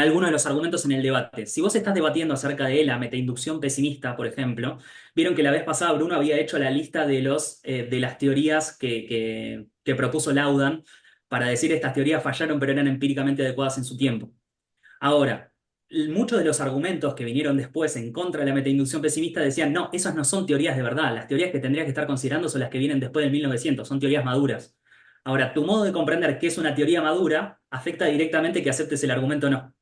algunos de los argumentos en el debate. Si vos estás debatiendo acerca de la metainducción pesimista, por ejemplo, vieron que la vez pasada Bruno había hecho la lista de las teorías que propuso Laudan para decir estas teorías fallaron pero eran empíricamente adecuadas en su tiempo. Ahora, muchos de los argumentos que vinieron después en contra de la metainducción pesimista decían, no, esas no son teorías de verdad, las teorías que tendrías que estar considerando son las que vienen después del 1900, son teorías maduras. Ahora, tu modo de comprender qué es una teoría madura afecta directamente que aceptes el argumento o no.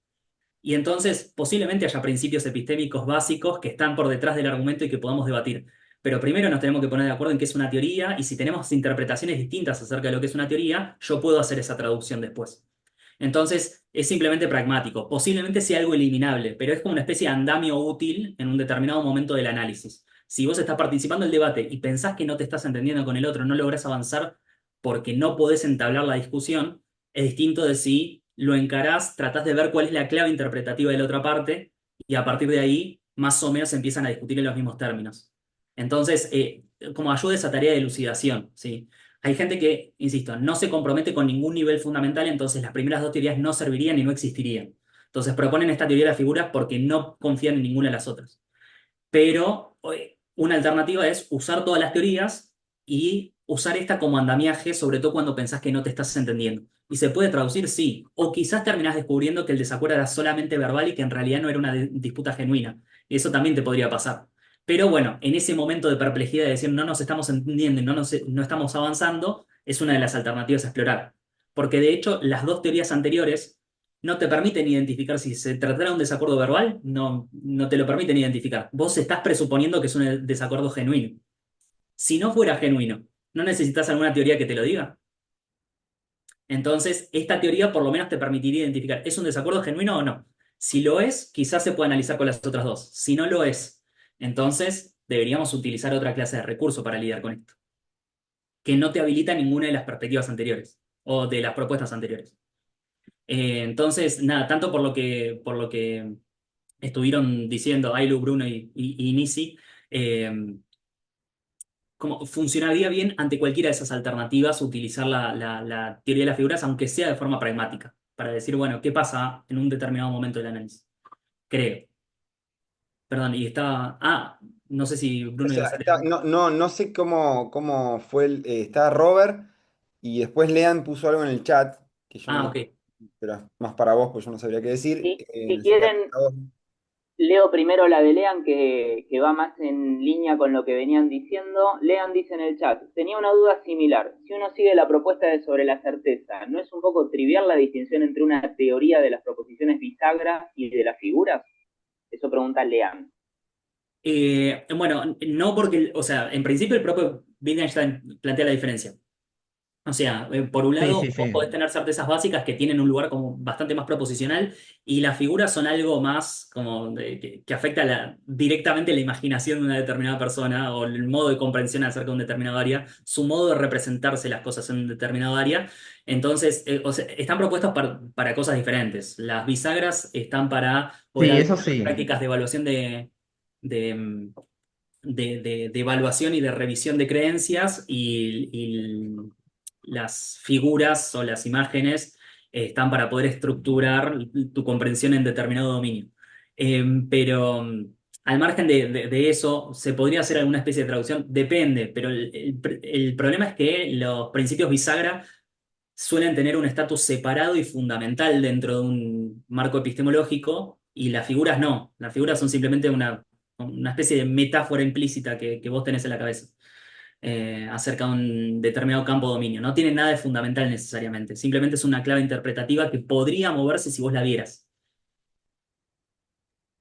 Y entonces posiblemente haya principios epistémicos básicos que están por detrás del argumento y que podamos debatir. Pero primero nos tenemos que poner de acuerdo en qué es una teoría y si tenemos interpretaciones distintas acerca de lo que es una teoría, yo puedo hacer esa traducción después. Entonces es simplemente pragmático. Posiblemente sea algo eliminable, pero es como una especie de andamio útil en un determinado momento del análisis. Si vos estás participando del debate y pensás que no te estás entendiendo con el otro, no lográs avanzar porque no podés entablar la discusión, es distinto de si lo encarás, tratás de ver cuál es la clave interpretativa de la otra parte y a partir de ahí más o menos empiezan a discutir en los mismos términos. Entonces, como ayuda esa tarea de elucidación, ¿sí? Hay gente que, insisto, no se compromete con ningún nivel fundamental, entonces las primeras dos teorías no servirían y no existirían. Entonces proponen esta teoría de las figuras porque no confían en ninguna de las otras. Pero una alternativa es usar todas las teorías y usar esta como andamiaje, sobre todo cuando pensás que no te estás entendiendo. Y se puede traducir, sí. O quizás terminás descubriendo que el desacuerdo era solamente verbal y que en realidad no era una disputa genuina. Eso también te podría pasar. Pero bueno, en ese momento de perplejidad de decir no nos estamos entendiendo y no estamos avanzando, es una de las alternativas a explorar. Porque de hecho, las dos teorías anteriores no te permiten identificar si se tratara de un desacuerdo verbal, no te lo permiten identificar. Vos estás presuponiendo que es un desacuerdo genuino. Si no fuera genuino, ¿no necesitas alguna teoría que te lo diga? Entonces, esta teoría por lo menos te permitiría identificar, ¿es un desacuerdo genuino o no? Si lo es, quizás se puede analizar con las otras dos. Si no lo es, entonces deberíamos utilizar otra clase de recurso para lidiar con esto, que no te habilita ninguna de las perspectivas anteriores o de las propuestas anteriores. Entonces, nada, tanto por lo que estuvieron diciendo Ailu, Bruno y Nisi, eh, como funcionaría bien ante cualquiera de esas alternativas utilizar la teoría de las figuras, aunque sea de forma pragmática, para decir, bueno, ¿qué pasa en un determinado momento del análisis? Creo. Perdón, y estaba... Ah, no sé si O Bruno iba a sea, hacer... no sé cómo fue está Robert y después Lean puso algo en el chat que yo Ah, no, ok. pero es más para vos, pues yo no sabría qué decir. Si Así que quieren, a vos. leo primero la de Lean, que va más en línea con lo que venían diciendo. Lean dice en el chat, tenía una duda similar. Si uno sigue la propuesta de sobre la certeza, ¿no es un poco trivial la distinción entre una teoría de las proposiciones bisagra y de las figuras? Eso pregunta Lean. Bueno, no porque, o sea, en principio el propio Wittgenstein plantea la diferencia. O sea, por un Sí, lado, sí, vos sí. podés tener certezas básicas que tienen un lugar como bastante más proposicional y las figuras son algo más como que afecta directamente la imaginación de una determinada persona o el modo de comprensión acerca de un determinado área, su modo de representarse las cosas en un determinado área. Entonces, o sea, están propuestos para cosas diferentes. Las bisagras están para poder Sí, eso habilitar sí. prácticas de evaluación de, mm, de evaluación y de revisión de creencias y las figuras o las imágenes están para poder estructurar tu comprensión en determinado dominio. Pero al margen de eso, ¿se podría hacer alguna especie de traducción? Depende, pero el problema es que los principios bisagra suelen tener un estatus separado y fundamental dentro de un marco epistemológico y las figuras no. Las figuras son simplemente una especie de metáfora implícita que vos tenés en la cabeza acerca de un determinado campo de dominio. No tiene nada de fundamental necesariamente. Simplemente es una clave interpretativa que podría moverse si vos la vieras.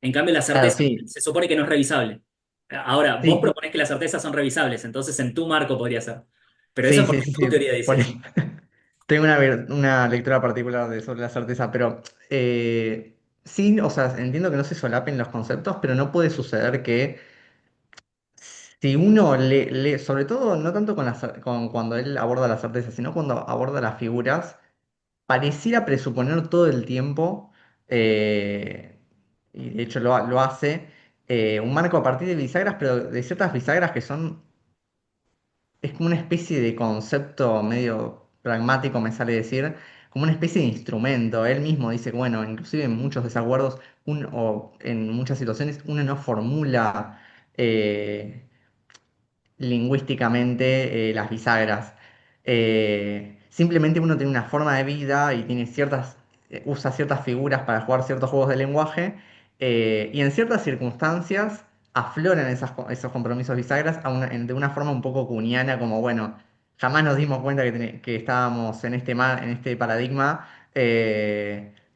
En cambio, la Claro, certeza sí. se supone que no es revisable. Ahora, vos Sí, proponés que las certezas son revisables, entonces en tu marco podría ser. Pero eso sí, es sí, porque sí, tu sí. teoría Por- dice. Tengo una lectura particular sobre la certeza, pero sí, o sea, entiendo que no se solapen los conceptos, pero no puede suceder que si uno lee, sobre todo no tanto con cuando él aborda la certeza, sino cuando aborda las figuras, pareciera presuponer todo el tiempo, eh, y de hecho lo hace, un marco a partir de bisagras, pero de ciertas bisagras que son, es como una especie de concepto medio pragmático, me sale decir, como una especie de instrumento. Él mismo dice que, bueno, inclusive en muchos desacuerdos o en muchas situaciones uno no formula eh, lingüísticamente las bisagras. Simplemente uno tiene una forma de vida y tiene usa ciertas figuras para jugar ciertos juegos de lenguaje, y en ciertas circunstancias afloran esos compromisos bisagras de una forma un poco cuñana, como bueno, jamás nos dimos cuenta que estábamos en este paradigma.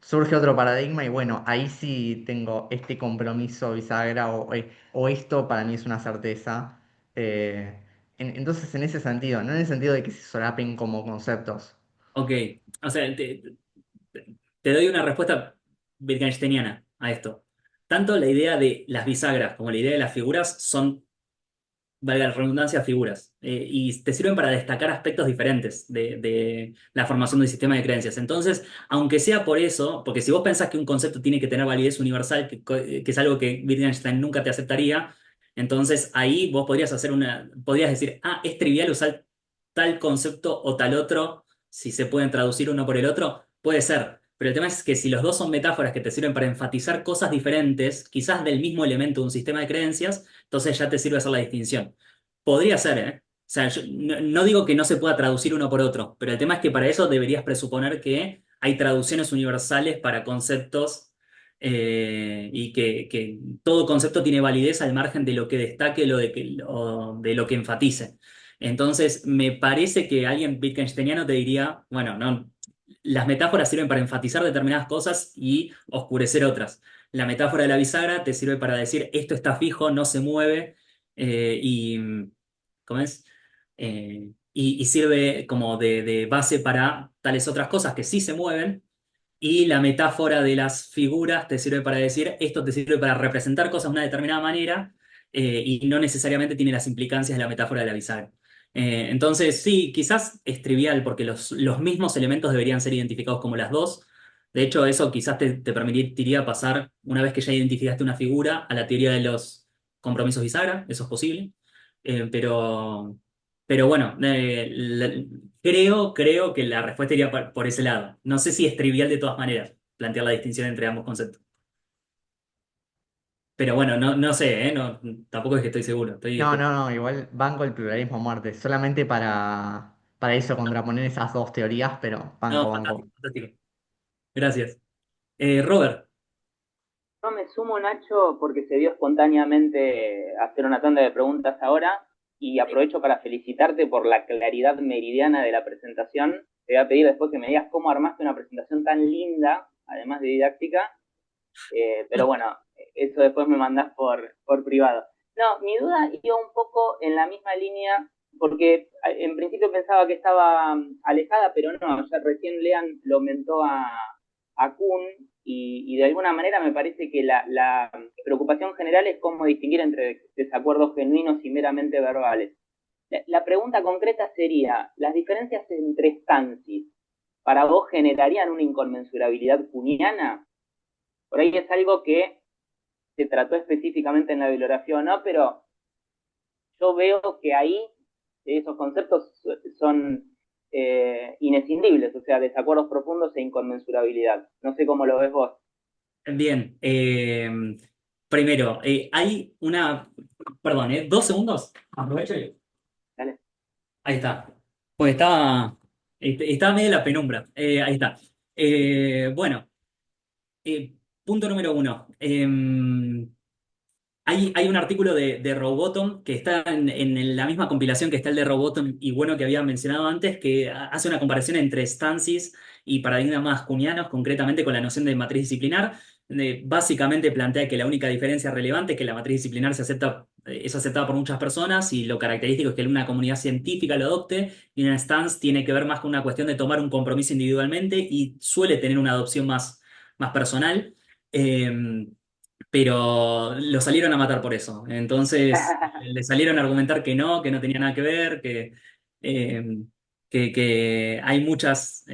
Surge otro paradigma y bueno, ahí sí tengo este compromiso bisagra o esto para mí es una certeza. Eh, entonces, en ese sentido, no en el sentido de que se solapen como conceptos. Ok, o sea, te doy una respuesta wittgensteiniana a esto. Tanto la idea de las bisagras como la idea de las figuras son, valga la redundancia, figuras. Y te sirven para destacar aspectos diferentes de la formación del sistema de creencias. Entonces, aunque sea por eso, porque si vos pensás que un concepto tiene que tener validez universal, que es algo que Wittgenstein nunca te aceptaría, entonces ahí vos podrías decir, ah, es trivial usar tal concepto o tal otro, si se pueden traducir uno por el otro, puede ser. Pero el tema es que si los dos son metáforas que te sirven para enfatizar cosas diferentes, quizás del mismo elemento de un sistema de creencias, entonces ya te sirve hacer la distinción. Podría ser, ¿eh? O sea, yo no digo que no se pueda traducir uno por otro, pero el tema es que para eso deberías presuponer que hay traducciones universales para conceptos y que todo concepto tiene validez al margen de lo que destaque o de lo que enfatice. Entonces, me parece que alguien wittgensteiniano te diría, bueno, no, las metáforas sirven para enfatizar determinadas cosas y oscurecer otras. La metáfora de la bisagra te sirve para decir esto está fijo, no se mueve y, ¿cómo es? Y sirve como de base para tales otras cosas que sí se mueven. Y la metáfora de las figuras te sirve para decir, esto te sirve para representar cosas de una determinada manera y no necesariamente tiene las implicancias de la metáfora de la bisagra. Entonces, sí, quizás es trivial porque los mismos elementos deberían ser identificados como las dos. De hecho, eso quizás te permitiría pasar, una vez que ya identificaste una figura, a la teoría de los compromisos bisagra, eso es posible. Pero, pero bueno, creo que la respuesta iría por ese lado. No sé si es trivial de todas maneras plantear la distinción entre ambos conceptos. Pero bueno, no sé, ¿eh? No, tampoco es que estoy seguro. No, no, no, igual banco el pluralismo a muerte, solamente para eso, contraponer esas dos teorías, pero No, banco, banco. fantástico, fantástico. Gracias. Robert, Yo me sumo, Nacho, porque se dio espontáneamente hacer una tanda de preguntas ahora y aprovecho para felicitarte por la claridad meridiana de la presentación. Te voy a pedir después que me digas cómo armaste una presentación tan linda, además de didáctica, pero bueno, eso después me mandás por privado. No, mi duda iba un poco en la misma línea, porque en principio pensaba que estaba alejada, pero no, ya recién Lean lo aumentó a Kuhn y de alguna manera me parece que la preocupación general es cómo distinguir entre desacuerdos genuinos y meramente verbales. La pregunta concreta sería, ¿las diferencias entre stanzas para vos generarían una inconmensurabilidad kuhniana? Por ahí es algo que se trató específicamente en la bibliografía o no, pero yo veo que ahí esos conceptos son inescindibles, o sea, desacuerdos profundos e inconmensurabilidad. No sé cómo lo ves vos. bien. Primero, hay una... Perdón, 2 segundos. Aprovecho y... Dale. Ahí está. Pues estaba medio en la penumbra. Ahí está. Bueno, punto número uno. Hay un artículo de Rowbottom que está en la misma compilación que está el de Rowbottom y bueno que había mencionado antes, que hace una comparación entre stanzas y paradigmas kuhnianos, concretamente con la noción de matriz disciplinar. Básicamente plantea que la única diferencia relevante es que la matriz disciplinar es aceptada por muchas personas y lo característico es que una comunidad científica lo adopte y una stance tiene que ver más con una cuestión de tomar un compromiso individualmente y suele tener una adopción más personal. Pero lo salieron a matar por eso. Entonces le salieron a argumentar que no tenía nada que ver, eh, que hay muchas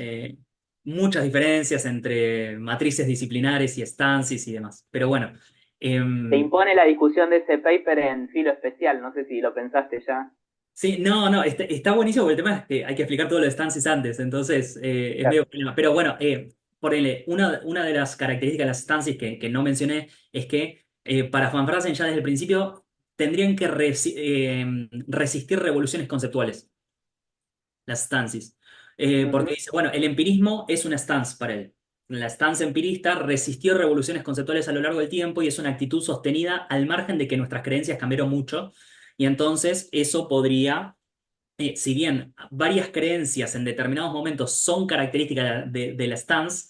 diferencias entre matrices disciplinares y estancias y demás. Pero bueno, Se em, impone la discusión de ese paper en filo especial, no sé si lo pensaste ya. sí, no, está buenísimo porque el tema es que hay que explicar todo lo de stances antes, entonces es Claro. medio problema. Pero bueno, ponele, una de las características de las stances que no mencioné es que para Van Fraasen ya desde el principio tendrían que resistir revoluciones conceptuales, las stances. Porque Ujú. dice, bueno, el empirismo es una stance para él. La stance empirista resistió revoluciones conceptuales a lo largo del tiempo y es una actitud sostenida al margen de que nuestras creencias cambiaron mucho. Y entonces eso podría si bien varias creencias en determinados momentos son características de la stance,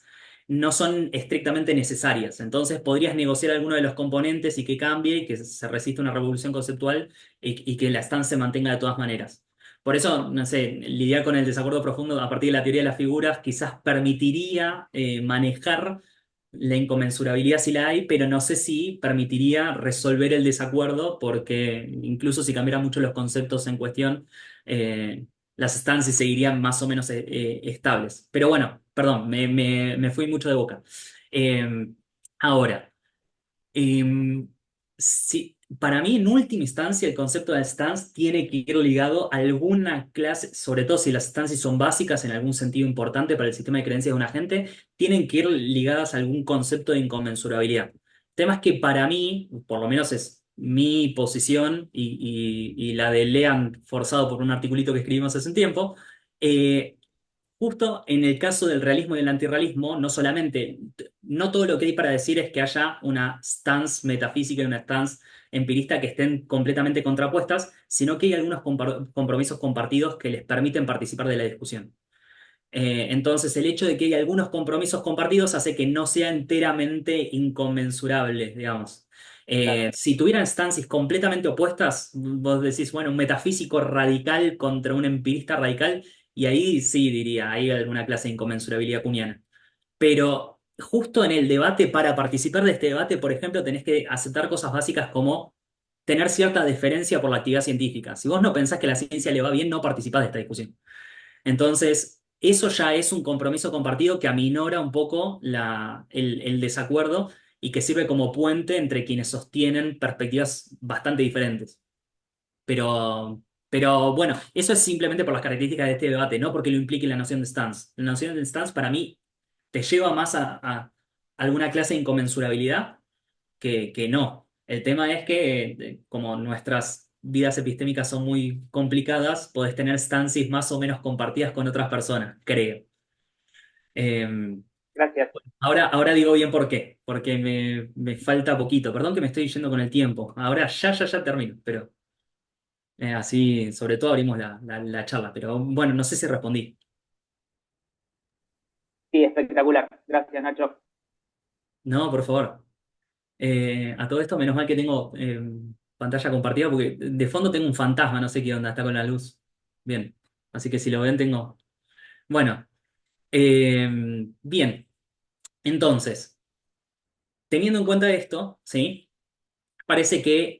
no son estrictamente necesarias. Entonces podrías negociar alguno de los componentes y que cambie y que se resista una revolución conceptual y que la stance se mantenga de todas maneras. Por eso, no sé, lidiar con el desacuerdo profundo a partir de la teoría de las figuras quizás permitiría manejar la inconmensurabilidad si la hay, pero no sé si permitiría resolver el desacuerdo porque incluso si cambiaran mucho los conceptos en cuestión, las estancias seguirían más o menos estables. Pero bueno, perdón, me fui mucho de boca. Eh, ahora, eh, para mí, en última instancia, el concepto de stance tiene que ir ligado a alguna clase, sobre todo si las stances son básicas en algún sentido importante para el sistema de creencias de un agente, tienen que ir ligadas a algún concepto de inconmensurabilidad. El tema es que para mí, por lo menos es mi posición y la de Lean forzado por un articulito que escribimos hace un tiempo, eh, justo en el caso del realismo y el antirrealismo, no solamente, no todo lo que hay para decir es que haya una stance metafísica y una stance empirista que estén completamente contrapuestas, sino que hay algunos compromisos compartidos que les permiten participar de la discusión. Entonces, el hecho de que hay algunos compromisos compartidos hace que no sea enteramente inconmensurable, digamos. Claro. Si tuvieran stances completamente opuestas, vos decís, bueno, un metafísico radical contra un empirista radical, y ahí sí diría, hay alguna clase de inconmensurabilidad cuñana. Pero justo en el debate, para participar de este debate, por ejemplo, tenés que aceptar cosas básicas como tener cierta deferencia por la actividad científica. Si vos no pensás que la ciencia le va bien, no participás de esta discusión. Entonces, eso ya es un compromiso compartido que aminora un poco el desacuerdo y que sirve como puente entre quienes sostienen perspectivas bastante diferentes. Pero bueno, eso es simplemente por las características de este debate, no porque lo implique la noción de stance. La noción de stance para mí te lleva más a alguna clase de inconmensurabilidad que no. El tema es que, como nuestras vidas epistémicas son muy complicadas, podés tener stances más o menos compartidas con otras personas, creo. Eh, Gracias. ahora digo bien por qué, porque me falta poquito. Perdón que me estoy yendo con el tiempo. Ahora ya termino, pero así, sobre todo abrimos la charla. Pero bueno, no sé si respondí. Sí, espectacular. Gracias, Nacho. No, por favor. A todo esto, menos mal que tengo pantalla compartida, porque de fondo tengo un fantasma, no sé qué onda, está con la luz. Bien, así que si lo ven, tengo. Bueno, eh, bien, entonces, teniendo en cuenta esto, ¿sí? Parece que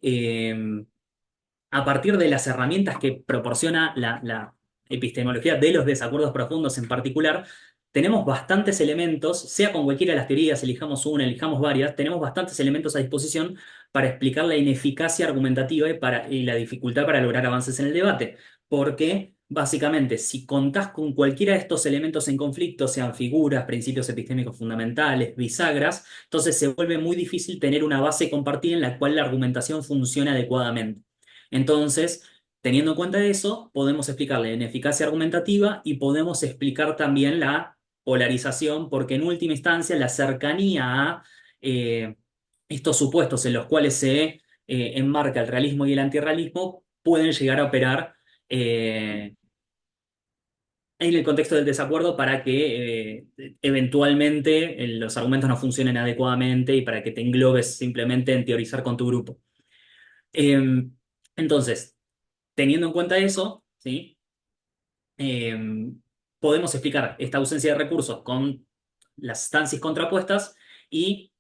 a partir de las herramientas que proporciona la epistemología de los desacuerdos profundos en particular, tenemos bastantes elementos, sea con cualquiera de las teorías, elijamos una, elijamos varias, tenemos bastantes elementos a disposición para explicar la ineficacia argumentativa y la dificultad para lograr avances en el debate. Porque, básicamente, si contás con cualquiera de estos elementos en conflicto, sean figuras, principios epistémicos fundamentales, bisagras, entonces se vuelve muy difícil tener una base compartida en la cual la argumentación funcione adecuadamente. Entonces, teniendo en cuenta eso, podemos explicar la ineficacia argumentativa y podemos explicar también la polarización, porque en última instancia la cercanía a estos supuestos en los cuales se enmarca el realismo y el antirrealismo pueden llegar a operar en el contexto del desacuerdo para que eventualmente los argumentos no funcionen adecuadamente y para que te englobes simplemente en teorizar con tu grupo. Em, entonces, teniendo en cuenta eso, ¿sí? Eh, podemos explicar esta ausencia de recursos con las estancias contrapuestas y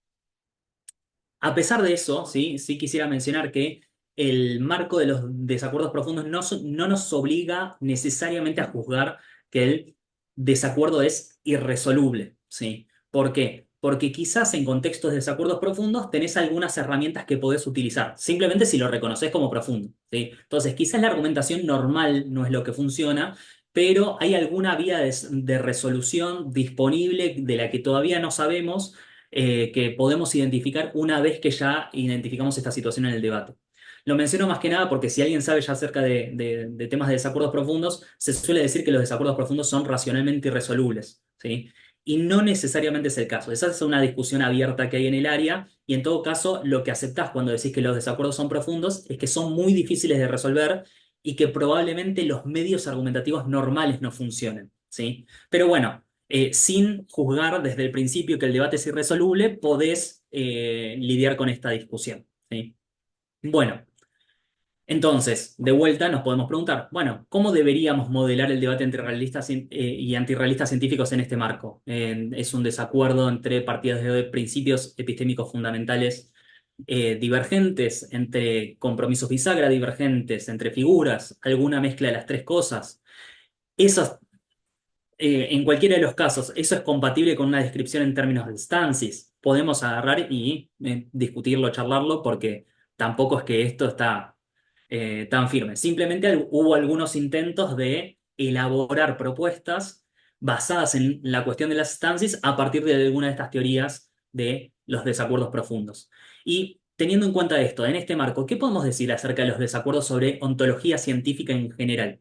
a pesar de eso, ¿sí? Sí quisiera mencionar que el marco de los desacuerdos profundos no nos obliga necesariamente a juzgar que el desacuerdo es irresoluble, ¿sí? ¿Por qué? Porque quizás en contextos de desacuerdos profundos tenés algunas herramientas que podés utilizar, simplemente si lo reconoces como profundo, ¿sí? Entonces, quizás la argumentación normal no es lo que funciona, pero hay alguna vía de resolución disponible de la que todavía no sabemos que podemos identificar una vez que ya identificamos esta situación en el debate. Lo menciono más que nada porque si alguien sabe ya acerca de temas de desacuerdos profundos, se suele decir que los desacuerdos profundos son racionalmente irresolubles, ¿sí? Y no necesariamente es el caso. Esa es una discusión abierta que hay en el área y en todo caso lo que aceptás cuando decís que los desacuerdos son profundos es que son muy difíciles de resolver y que probablemente los medios argumentativos normales no funcionen, ¿sí? Pero bueno, sin juzgar desde el principio que el debate es irresoluble, podés lidiar con esta discusión, ¿sí? Bueno, entonces, de vuelta nos podemos preguntar, bueno, ¿cómo deberíamos modelar el debate entre realistas y antirrealistas científicos en este marco? Es un desacuerdo entre partidas de principios epistémicos fundamentales divergentes, entre compromisos bisagra divergentes, entre figuras, alguna mezcla de las tres cosas. Esas en cualquiera de los casos, eso es compatible con una descripción en términos de stances. Podemos agarrar y discutirlo, charlarlo, porque tampoco es que esto está tan firme. Simplemente hubo algunos intentos de elaborar propuestas basadas en la cuestión de las estancias a partir de alguna de estas teorías de los desacuerdos profundos. Y teniendo en cuenta esto, en este marco, ¿qué podemos decir acerca de los desacuerdos sobre ontología científica en general?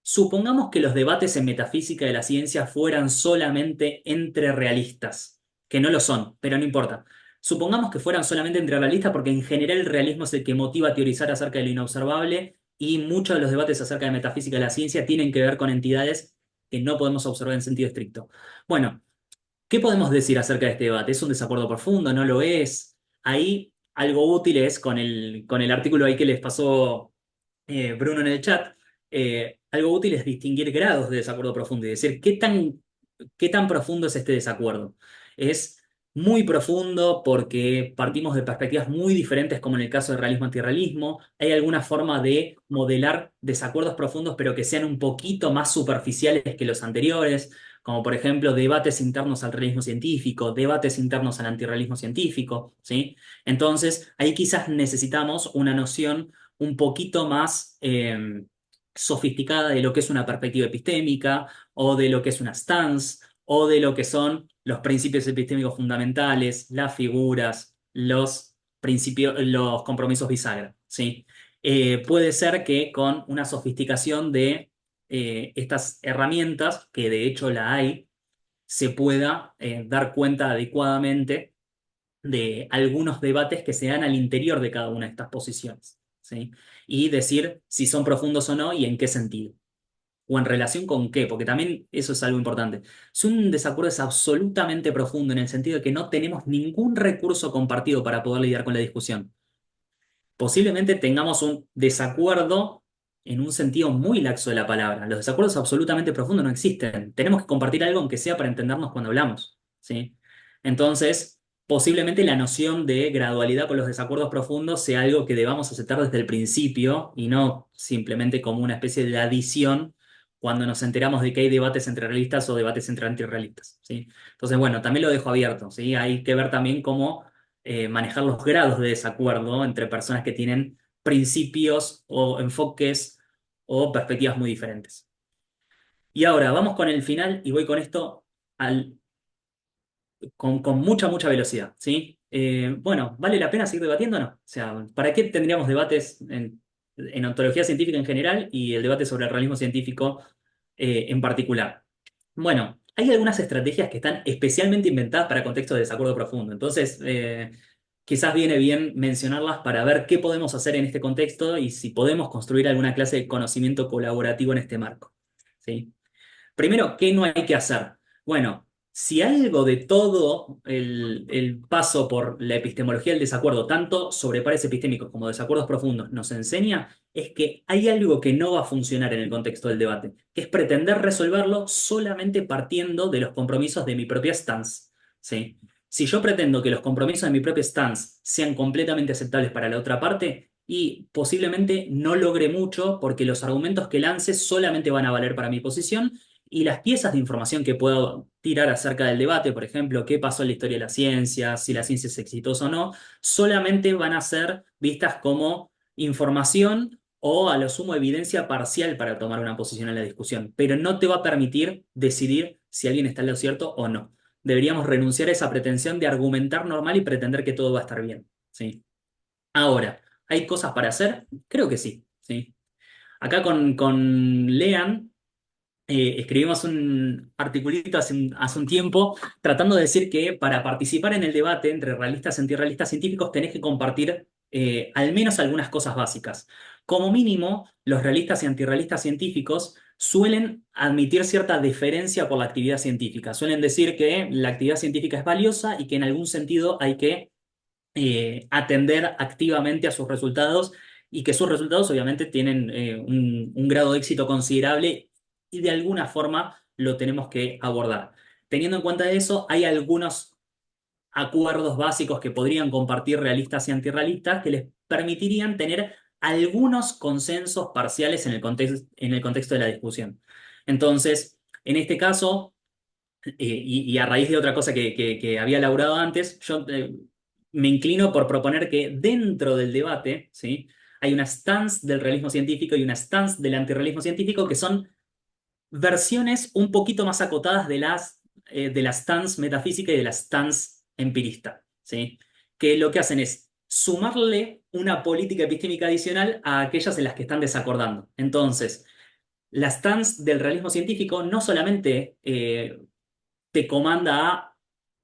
Supongamos que los debates en metafísica de la ciencia fueran solamente entre realistas, que no lo son, pero no importa. Supongamos que fueran solamente entre realistas porque en general el realismo es el que motiva a teorizar acerca de lo inobservable y muchos de los debates acerca de metafísica de la ciencia tienen que ver con entidades que no podemos observar en sentido estricto. Bueno, ¿qué podemos decir acerca de este debate? ¿Es un desacuerdo profundo? ¿No lo es? Ahí algo útil es con el artículo ahí que les pasó Bruno en el chat, algo útil es distinguir grados de desacuerdo profundo y decir qué tan profundo es este desacuerdo. Es muy profundo porque partimos de perspectivas muy diferentes, como en el caso del realismo-antirrealismo. Hay alguna forma de modelar desacuerdos profundos, pero que sean un poquito más superficiales que los anteriores, como por ejemplo debates internos al realismo científico, debates internos al antirrealismo científico, ¿sí? Entonces, ahí quizás necesitamos una noción un poquito más sofisticada de lo que es una perspectiva epistémica, o de lo que es una stance, o de lo que son los principios epistémicos fundamentales, las figuras, los principios, los compromisos bisagra, ¿sí? Puede ser que con una sofisticación de estas herramientas, que de hecho la hay, se pueda dar cuenta adecuadamente de algunos debates que se dan al interior de cada una de estas posiciones, ¿sí? Y decir si son profundos o no y en qué sentido. O en relación con qué, porque también eso es algo importante. Si un desacuerdo es absolutamente profundo en el sentido de que no tenemos ningún recurso compartido para poder lidiar con la discusión, posiblemente tengamos un desacuerdo en un sentido muy laxo de la palabra. Los desacuerdos absolutamente profundos no existen. Tenemos que compartir algo aunque sea para entendernos cuando hablamos, ¿sí? Entonces, posiblemente la noción de gradualidad con los desacuerdos profundos sea algo que debamos aceptar desde el principio y no simplemente como una especie de adición cuando nos enteramos de que hay debates entre realistas o debates entre antirrealistas, ¿sí? Entonces, bueno, también lo dejo abierto, ¿sí? Hay que ver también cómo manejar los grados de desacuerdo entre personas que tienen principios o enfoques o perspectivas muy diferentes. Y ahora vamos con el final y voy con esto con mucha, mucha velocidad, ¿sí? Bueno, ¿vale la pena seguir debatiendo o no? O sea, ¿para qué tendríamos debates en ontología científica en general y el debate sobre el realismo científico en particular? Bueno, hay algunas estrategias que están especialmente inventadas para contextos de desacuerdo profundo. Entonces, quizás viene bien mencionarlas para ver qué podemos hacer en este contexto y si podemos construir alguna clase de conocimiento colaborativo en este marco, ¿sí? Primero, ¿qué no hay que hacer? Bueno, si algo de todo el paso por la epistemología del desacuerdo, tanto sobre pares epistémicos como desacuerdos profundos, nos enseña, es que hay algo que no va a funcionar en el contexto del debate, que es pretender resolverlo solamente partiendo de los compromisos de mi propia stance, ¿sí? Si yo pretendo que los compromisos de mi propia stance sean completamente aceptables para la otra parte, y posiblemente no logre mucho porque los argumentos que lance solamente van a valer para mi posición y las piezas de información que puedo tirar acerca del debate, por ejemplo, qué pasó en la historia de la ciencia, si la ciencia es exitosa o no, solamente van a ser vistas como información o a lo sumo evidencia parcial para tomar una posición en la discusión, pero no te va a permitir decidir si alguien está en lo cierto o no. Deberíamos renunciar a esa pretensión de argumentar normal y pretender que todo va a estar bien, ¿sí? Ahora, ¿hay cosas para hacer? Creo que sí, ¿sí? Acá con Lean escribimos un articulito hace un tiempo tratando de decir que para participar en el debate entre realistas y antirrealistas científicos tenés que compartir al menos algunas cosas básicas. Como mínimo, los realistas y antirrealistas científicos suelen admitir cierta deferencia por la actividad científica. Suelen decir que la actividad científica es valiosa y que en algún sentido hay que atender activamente a sus resultados y que sus resultados obviamente tienen un grado de éxito considerable y de alguna forma lo tenemos que abordar. Teniendo en cuenta eso, hay algunos acuerdos básicos que podrían compartir realistas y antirrealistas que les permitirían tener algunos consensos parciales en el contexto de la discusión. Entonces, en este caso, y a raíz de otra cosa que había elaborado antes, yo me inclino por proponer que dentro del debate, ¿sí? Hay una stance del realismo científico y una stance del antirrealismo científico que son versiones un poquito más acotadas de la stance metafísica y de la stance empirista, ¿sí? Que lo que hacen es sumarle una política epistémica adicional a aquellas en las que están desacordando. Entonces, la stance del realismo científico no solamente te comanda a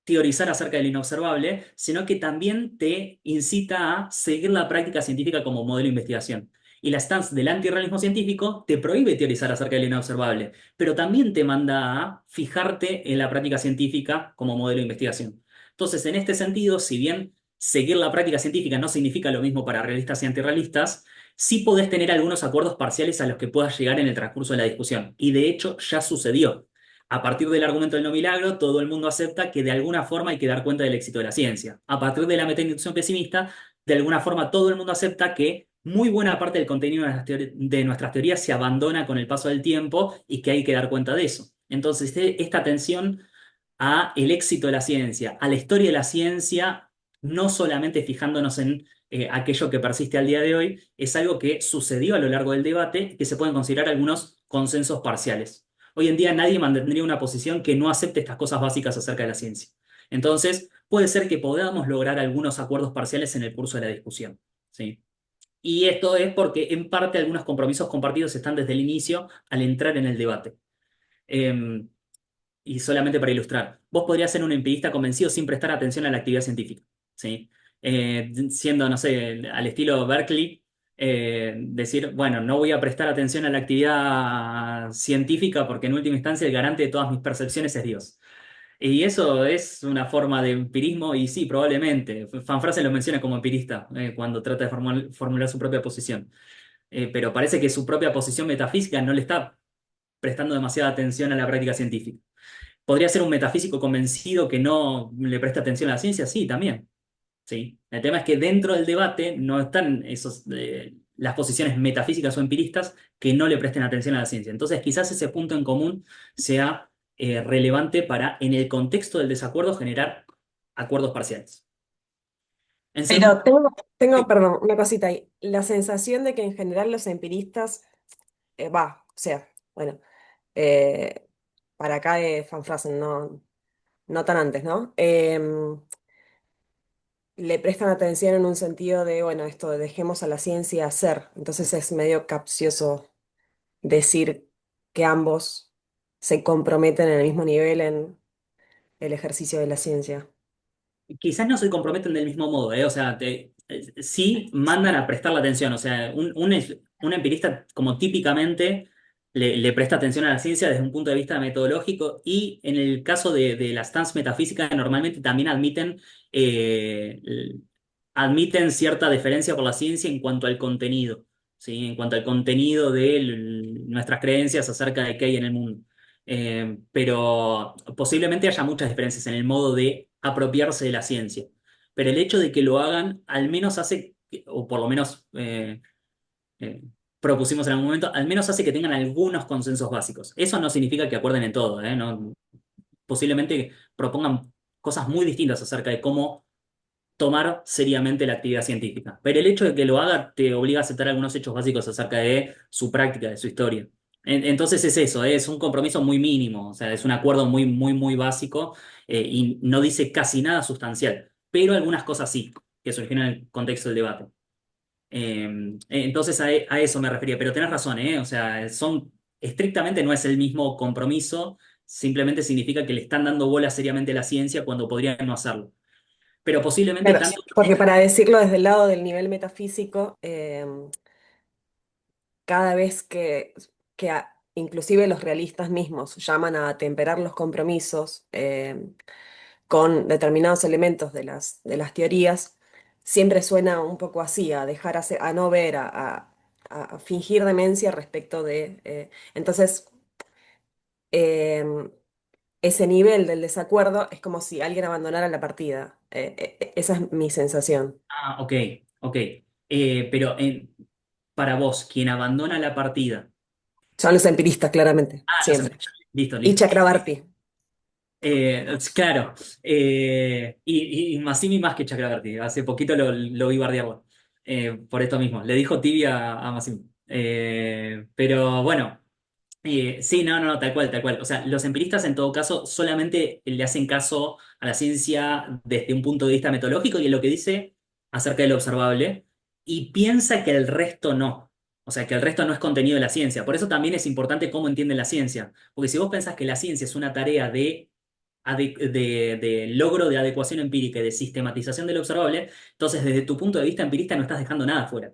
teorizar acerca del inobservable, sino que también te incita a seguir la práctica científica como modelo de investigación. Y la stance del antirrealismo científico te prohíbe teorizar acerca del inobservable, pero también te manda a fijarte en la práctica científica como modelo de investigación. Entonces, en este sentido, si bien seguir la práctica científica no significa lo mismo para realistas y antirrealistas, sí podés tener algunos acuerdos parciales a los que puedas llegar en el transcurso de la discusión. Y de hecho ya sucedió. A partir del argumento del no milagro, todo el mundo acepta que de alguna forma hay que dar cuenta del éxito de la ciencia. A partir de la metainducción pesimista, de alguna forma todo el mundo acepta que muy buena parte del contenido de nuestras teorías se abandona con el paso del tiempo y que hay que dar cuenta de eso. Entonces, esta atención a el éxito de la ciencia, a la historia de la ciencia, no solamente fijándonos en aquello que persiste al día de hoy, es algo que sucedió a lo largo del debate y que se pueden considerar algunos consensos parciales. Hoy en día nadie mantendría una posición que no acepte estas cosas básicas acerca de la ciencia. Entonces, puede ser que podamos lograr algunos acuerdos parciales en el curso de la discusión, ¿sí? Y esto es porque en parte algunos compromisos compartidos están desde el inicio al entrar en el debate. Em, y solamente para ilustrar, vos podrías ser un empirista convencido sin prestar atención a la actividad científica, ¿sí? Siendo, no sé, al estilo Berkeley, decir, bueno, no voy a prestar atención a la actividad científica porque en última instancia el garante de todas mis percepciones es Dios. Y eso es una forma de empirismo y sí, probablemente. Van Frase lo menciona como empirista cuando trata de formular su propia posición. Pero parece que su propia posición metafísica no le está prestando demasiada atención a la práctica científica. ¿Podría ser un metafísico convencido que no le presta atención a la ciencia? Sí, también. Sí. El tema es que dentro del debate no están las posiciones metafísicas o empiristas que no le presten atención a la ciencia. Entonces, quizás ese punto en común sea relevante para, en el contexto del desacuerdo, generar acuerdos parciales. En segundo, Pero tengo, sí. perdón, una cosita ahí. La sensación de que en general los empiristas, o sea, bueno, eh, para acá de Van Frasen, no tan antes, ¿no? Le prestan atención en un sentido de, bueno, esto de dejemos a la ciencia hacer. Entonces es medio capcioso decir que ambos se comprometen en el mismo nivel en el ejercicio de la ciencia. Quizás no se comprometen del mismo modo, ¿eh? O sea, sí mandan a prestar la atención. O sea, un empirista como típicamente le presta atención a la ciencia desde un punto de vista metodológico y en el caso de la stance metafísica normalmente también eh, admiten cierta deferencia por la ciencia en cuanto al contenido, ¿sí? En cuanto al contenido de nuestras creencias acerca de qué hay en el mundo. Pero posiblemente haya muchas diferencias en el modo de apropiarse de la ciencia. Pero el hecho de que lo hagan al menos hace, o por lo menos eh, propusimos en algún momento, al menos hace que tengan algunos consensos básicos. Eso no significa que acuerden en todo, ¿eh? No, posiblemente propongan cosas muy distintas acerca de cómo tomar seriamente la actividad científica. Pero el hecho de que lo haga te obliga a aceptar algunos hechos básicos acerca de su práctica, de su historia. Entonces es eso, es un compromiso muy mínimo, o sea, es un acuerdo muy, muy, muy básico y no dice casi nada sustancial, pero algunas cosas sí, que surgieron en el contexto del debate. Entonces a eso me refería, pero tenés razón, ¿eh? O sea, estrictamente no es el mismo compromiso, simplemente significa que le están dando bola seriamente a la ciencia cuando podrían no hacerlo. Pero posiblemente Claro, tanto. porque para decirlo desde el lado del nivel metafísico, cada vez que inclusive los realistas mismos llaman a atemperar los compromisos con determinados elementos de las teorías, siempre suena un poco así, a dejar a no ver, a fingir demencia respecto de... entonces, em, ese nivel del desacuerdo es como si alguien abandonara la partida. Esa es mi sensación. Ah, ok, ok. Pero para vos, quien abandona la partida. Son los empiristas, claramente, Ah, no sé. siempre. Listo, Y listo. Chakrabarti. Claro, y Massimi más que Chakrabarti. Hace poquito lo vi bardearlo. Por esto mismo. Le dijo tibia a Massimi. Pero bueno, sí, no, no, no, tal cual, tal cual. O sea, los empiristas en todo caso solamente le hacen caso a la ciencia desde un punto de vista metodológico y en lo que dice acerca de lo observable y piensa que el resto no. O sea, que el resto no es contenido de la ciencia. Por eso también es importante cómo entienden la ciencia. Porque si vos pensás que la ciencia es una tarea de logro de adecuación empírica y de sistematización del observable, entonces desde tu punto de vista empirista no estás dejando nada afuera.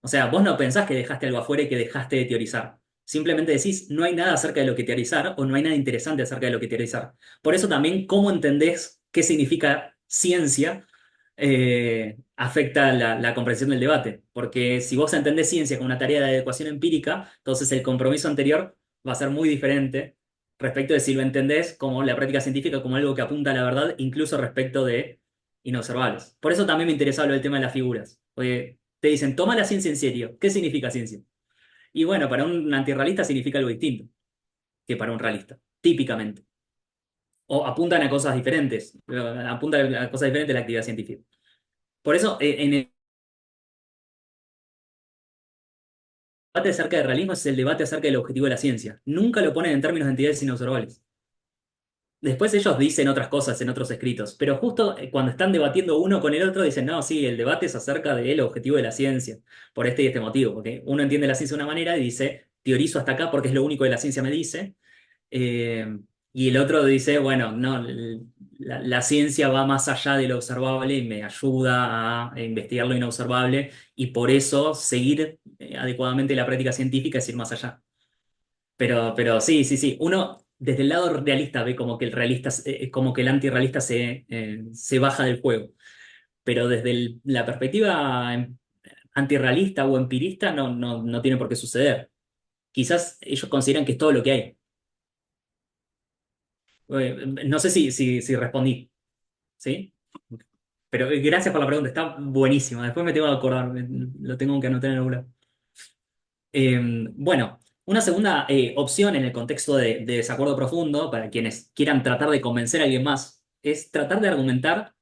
O sea, vos no pensás que dejaste algo afuera y que dejaste de teorizar. Simplemente decís, no hay nada acerca de lo que teorizar o no hay nada interesante acerca de lo que teorizar. Por eso también cómo entendés qué significa ciencia afecta la comprensión del debate. Porque si vos entendés ciencia como una tarea de adecuación empírica, entonces el compromiso anterior va a ser muy diferente respecto de si lo entendés como la práctica científica como algo que apunta a la verdad, incluso respecto de inobservables. Por eso también me interesaba lo del tema de las figuras. Porque te dicen, toma la ciencia en serio. ¿Qué significa ciencia? Y bueno, para un antirrealista significa algo distinto que para un realista, típicamente. O apuntan a cosas diferentes, apuntan a cosas diferentes de la actividad científica. Por eso, en el debate acerca del realismo es el debate acerca del objetivo de la ciencia. Nunca lo ponen en términos de entidades inobservables. Después ellos dicen otras cosas en otros escritos, pero justo cuando están debatiendo uno con el otro dicen, no, sí, el debate es acerca del objetivo de la ciencia, por este y este motivo, porque uno entiende la ciencia de una manera y dice, teorizo hasta acá porque es lo único que la ciencia me dice, eh, y el otro dice, bueno, no, la ciencia va más allá de lo observable y me ayuda a investigar lo inobservable y por eso seguir adecuadamente la práctica científica es ir más allá. Pero sí, sí, sí. Uno desde el lado realista ve como que el realista, como que el antirrealista se baja del juego. Pero desde la perspectiva antirrealista o empirista no tiene por qué suceder. Quizás ellos consideran que es todo lo que hay. No sé si respondí, ¿sí? Pero gracias por la pregunta, está buenísima. Después me tengo que acordar, lo tengo que anotar en el aula. Bueno, una segunda opción en el contexto de desacuerdo profundo, para quienes quieran tratar de convencer a alguien más, es tratar de argumentar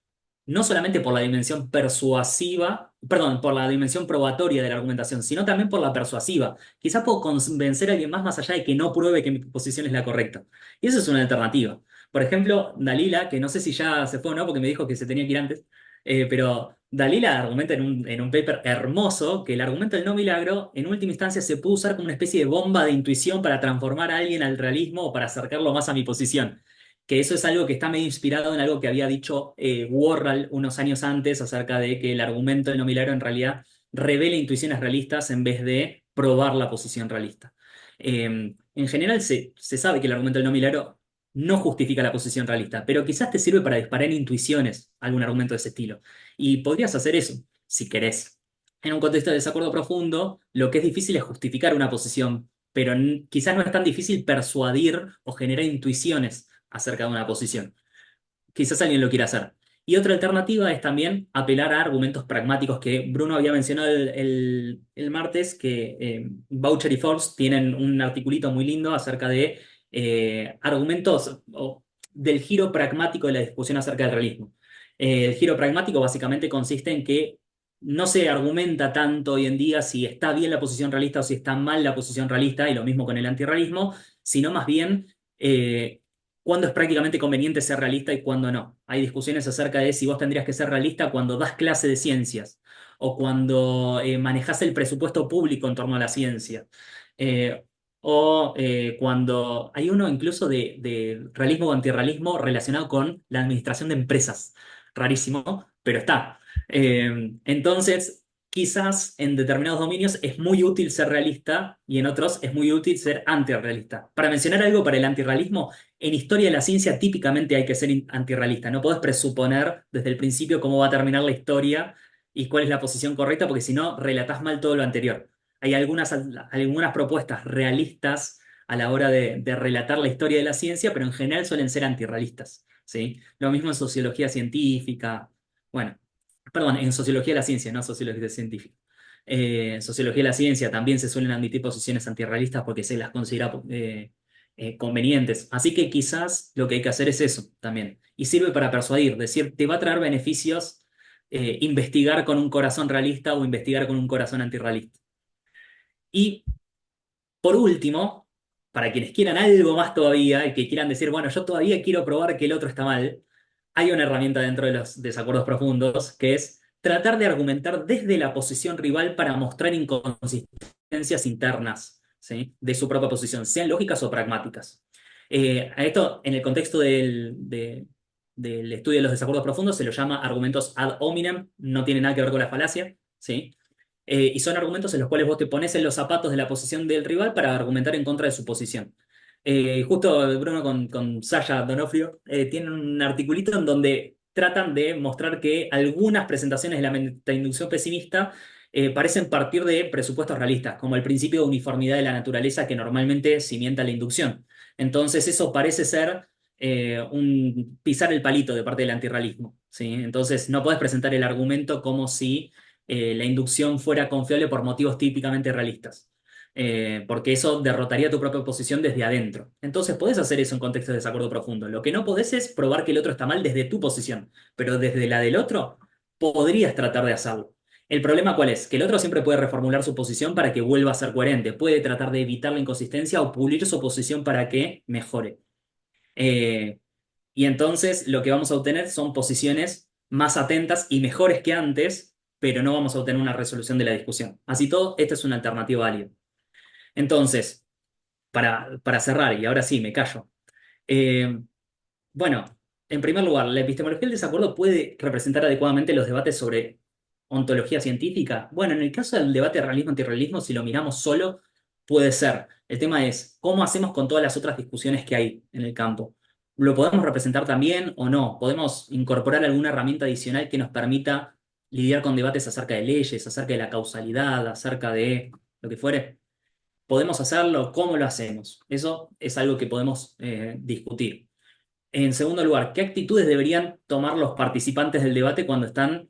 no solamente por la dimensión persuasiva, perdón, por la dimensión probatoria de la argumentación, sino también por la persuasiva. Quizás puedo convencer a alguien más allá de que no pruebe que mi posición es la correcta. Y eso es una alternativa. Por ejemplo, Dalila, que no sé si ya se fue o no, porque me dijo que se tenía que ir antes, pero Dalila argumenta en un paper hermoso que el argumento del no milagro, en última instancia, se puede usar como una especie de bomba de intuición para transformar a alguien al realismo o para acercarlo más a mi posición. Que eso es algo que está medio inspirado en algo que había dicho Worrell unos años antes acerca de que el argumento del no milagro en realidad revela intuiciones realistas en vez de probar la posición realista. En general se sabe que el argumento del no milagro no justifica la posición realista, pero quizás te sirve para disparar intuiciones algún argumento de ese estilo. Y podrías hacer eso, si querés. En un contexto de desacuerdo profundo, lo que es difícil es justificar una posición, pero quizás no es tan difícil persuadir o generar intuiciones acerca de una posición. Quizás alguien lo quiera hacer. Y otra alternativa es también apelar a argumentos pragmáticos que Bruno había mencionado el martes, que Boucher y Forbes tienen un articulito muy lindo acerca de argumentos o del giro pragmático de la discusión acerca del realismo. El giro pragmático básicamente consiste en que no se argumenta tanto hoy en día si está bien la posición realista o si está mal la posición realista, y lo mismo con el antirrealismo, sino más bien cuándo es prácticamente conveniente ser realista y cuándo no. Hay discusiones acerca de si vos tendrías que ser realista cuando das clase de ciencias o cuando manejás el presupuesto público en torno a la ciencia. Eh, o cuando hay uno incluso de realismo o antirrealismo relacionado con la administración de empresas. Rarísimo, pero está. Entonces, quizás en determinados dominios es muy útil ser realista y en otros es muy útil ser antirrealista. Para mencionar algo para el antirrealismo, en historia de la ciencia típicamente hay que ser antirrealista. No podés presuponer desde el principio cómo va a terminar la historia y cuál es la posición correcta, porque si no, relatás mal todo lo anterior. Hay algunas propuestas realistas a la hora de relatar la historia de la ciencia, pero en general suelen ser antirrealistas, ¿sí? Lo mismo en sociología científica, bueno, perdón, en sociología de la ciencia, no sociología científica. En sociología de la ciencia también se suelen admitir posiciones antirrealistas porque se las considera convenientes. Así que quizás lo que hay que hacer es eso también. Y sirve para persuadir, decir, te va a traer beneficios investigar con un corazón realista o investigar con un corazón antirrealista. Y por último, para quienes quieran algo más todavía y que quieran decir, bueno, yo todavía quiero probar que el otro está mal, hay una herramienta dentro de los desacuerdos profundos que es tratar de argumentar desde la posición rival para mostrar inconsistencias internas, ¿sí? De su propia posición, sean lógicas o pragmáticas. A esto, en el contexto del estudio de los desacuerdos profundos, se lo llama argumentos ad hominem, no tiene nada que ver con la falacia, ¿sí? Y son argumentos en los cuales vos te pones en los zapatos de la posición del rival para argumentar en contra de su posición. Justo Bruno con Sasha Donofrio tienen un articulito en donde tratan de mostrar que algunas presentaciones de la metainducción pesimista parecen partir de presupuestos realistas, como el principio de uniformidad de la naturaleza que normalmente cimienta la inducción. Entonces eso parece ser un pisar el palito de parte del antirrealismo, ¿sí? Entonces no podés presentar el argumento como si la inducción fuera confiable por motivos típicamente realistas. Porque eso derrotaría tu propia posición desde adentro. Entonces podés hacer eso en contextos de desacuerdo profundo. Lo que no podés es probar que el otro está mal desde tu posición, pero desde la del otro podrías tratar de hacerlo. ¿El problema cuál es? Que el otro siempre puede reformular su posición para que vuelva a ser coherente, puede tratar de evitar la inconsistencia o pulir su posición para que mejore. Eh, y entonces lo que vamos a obtener son posiciones más atentas y mejores que antes, pero no vamos a obtener una resolución de la discusión. Así todo, esta es una alternativa válida. Entonces, para cerrar, y ahora sí, me callo. eh, bueno, en primer lugar, ¿la epistemología del desacuerdo puede representar adecuadamente los debates sobre ontología científica? Bueno, en el caso del debate realismo-antirrealismo, si lo miramos solo, puede ser. El tema es, ¿cómo hacemos con todas las otras discusiones que hay en el campo? ¿Lo podemos representar también o no? ¿Podemos incorporar alguna herramienta adicional que nos permita lidiar con debates acerca de leyes, acerca de la causalidad, acerca de lo que fuere? ¿Podemos hacerlo? ¿Cómo lo hacemos? Eso es algo que podemos discutir. En segundo lugar, ¿qué actitudes deberían tomar los participantes del debate cuando están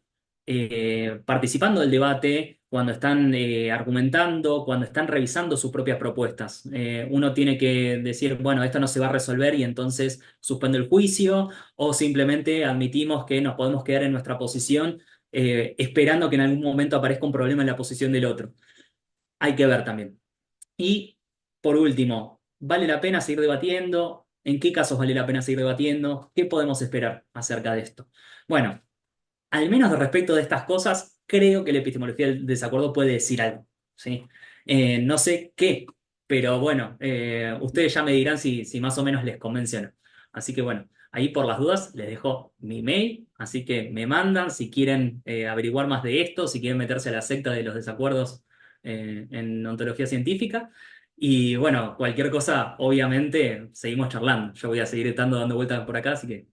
participando del debate, cuando están argumentando, cuando están revisando sus propias propuestas? Uno tiene que decir, bueno, esto no se va a resolver y entonces suspendo el juicio, o simplemente admitimos que nos podemos quedar en nuestra posición esperando que en algún momento aparezca un problema en la posición del otro. Hay que ver también. Y por último, ¿vale la pena seguir debatiendo? ¿En qué casos vale la pena seguir debatiendo? ¿Qué podemos esperar acerca de esto? Bueno, al menos respecto de estas cosas, creo que la epistemología del desacuerdo puede decir algo, ¿sí? No sé qué, pero bueno, ustedes ya me dirán si más o menos les convence o no. Así que bueno, ahí por las dudas les dejo mi mail, así que me mandan si quieren averiguar más de esto, si quieren meterse a la secta de los desacuerdos en ontología científica. Y bueno, cualquier cosa, obviamente, seguimos charlando. Yo voy a seguir estando dando vueltas por acá, así que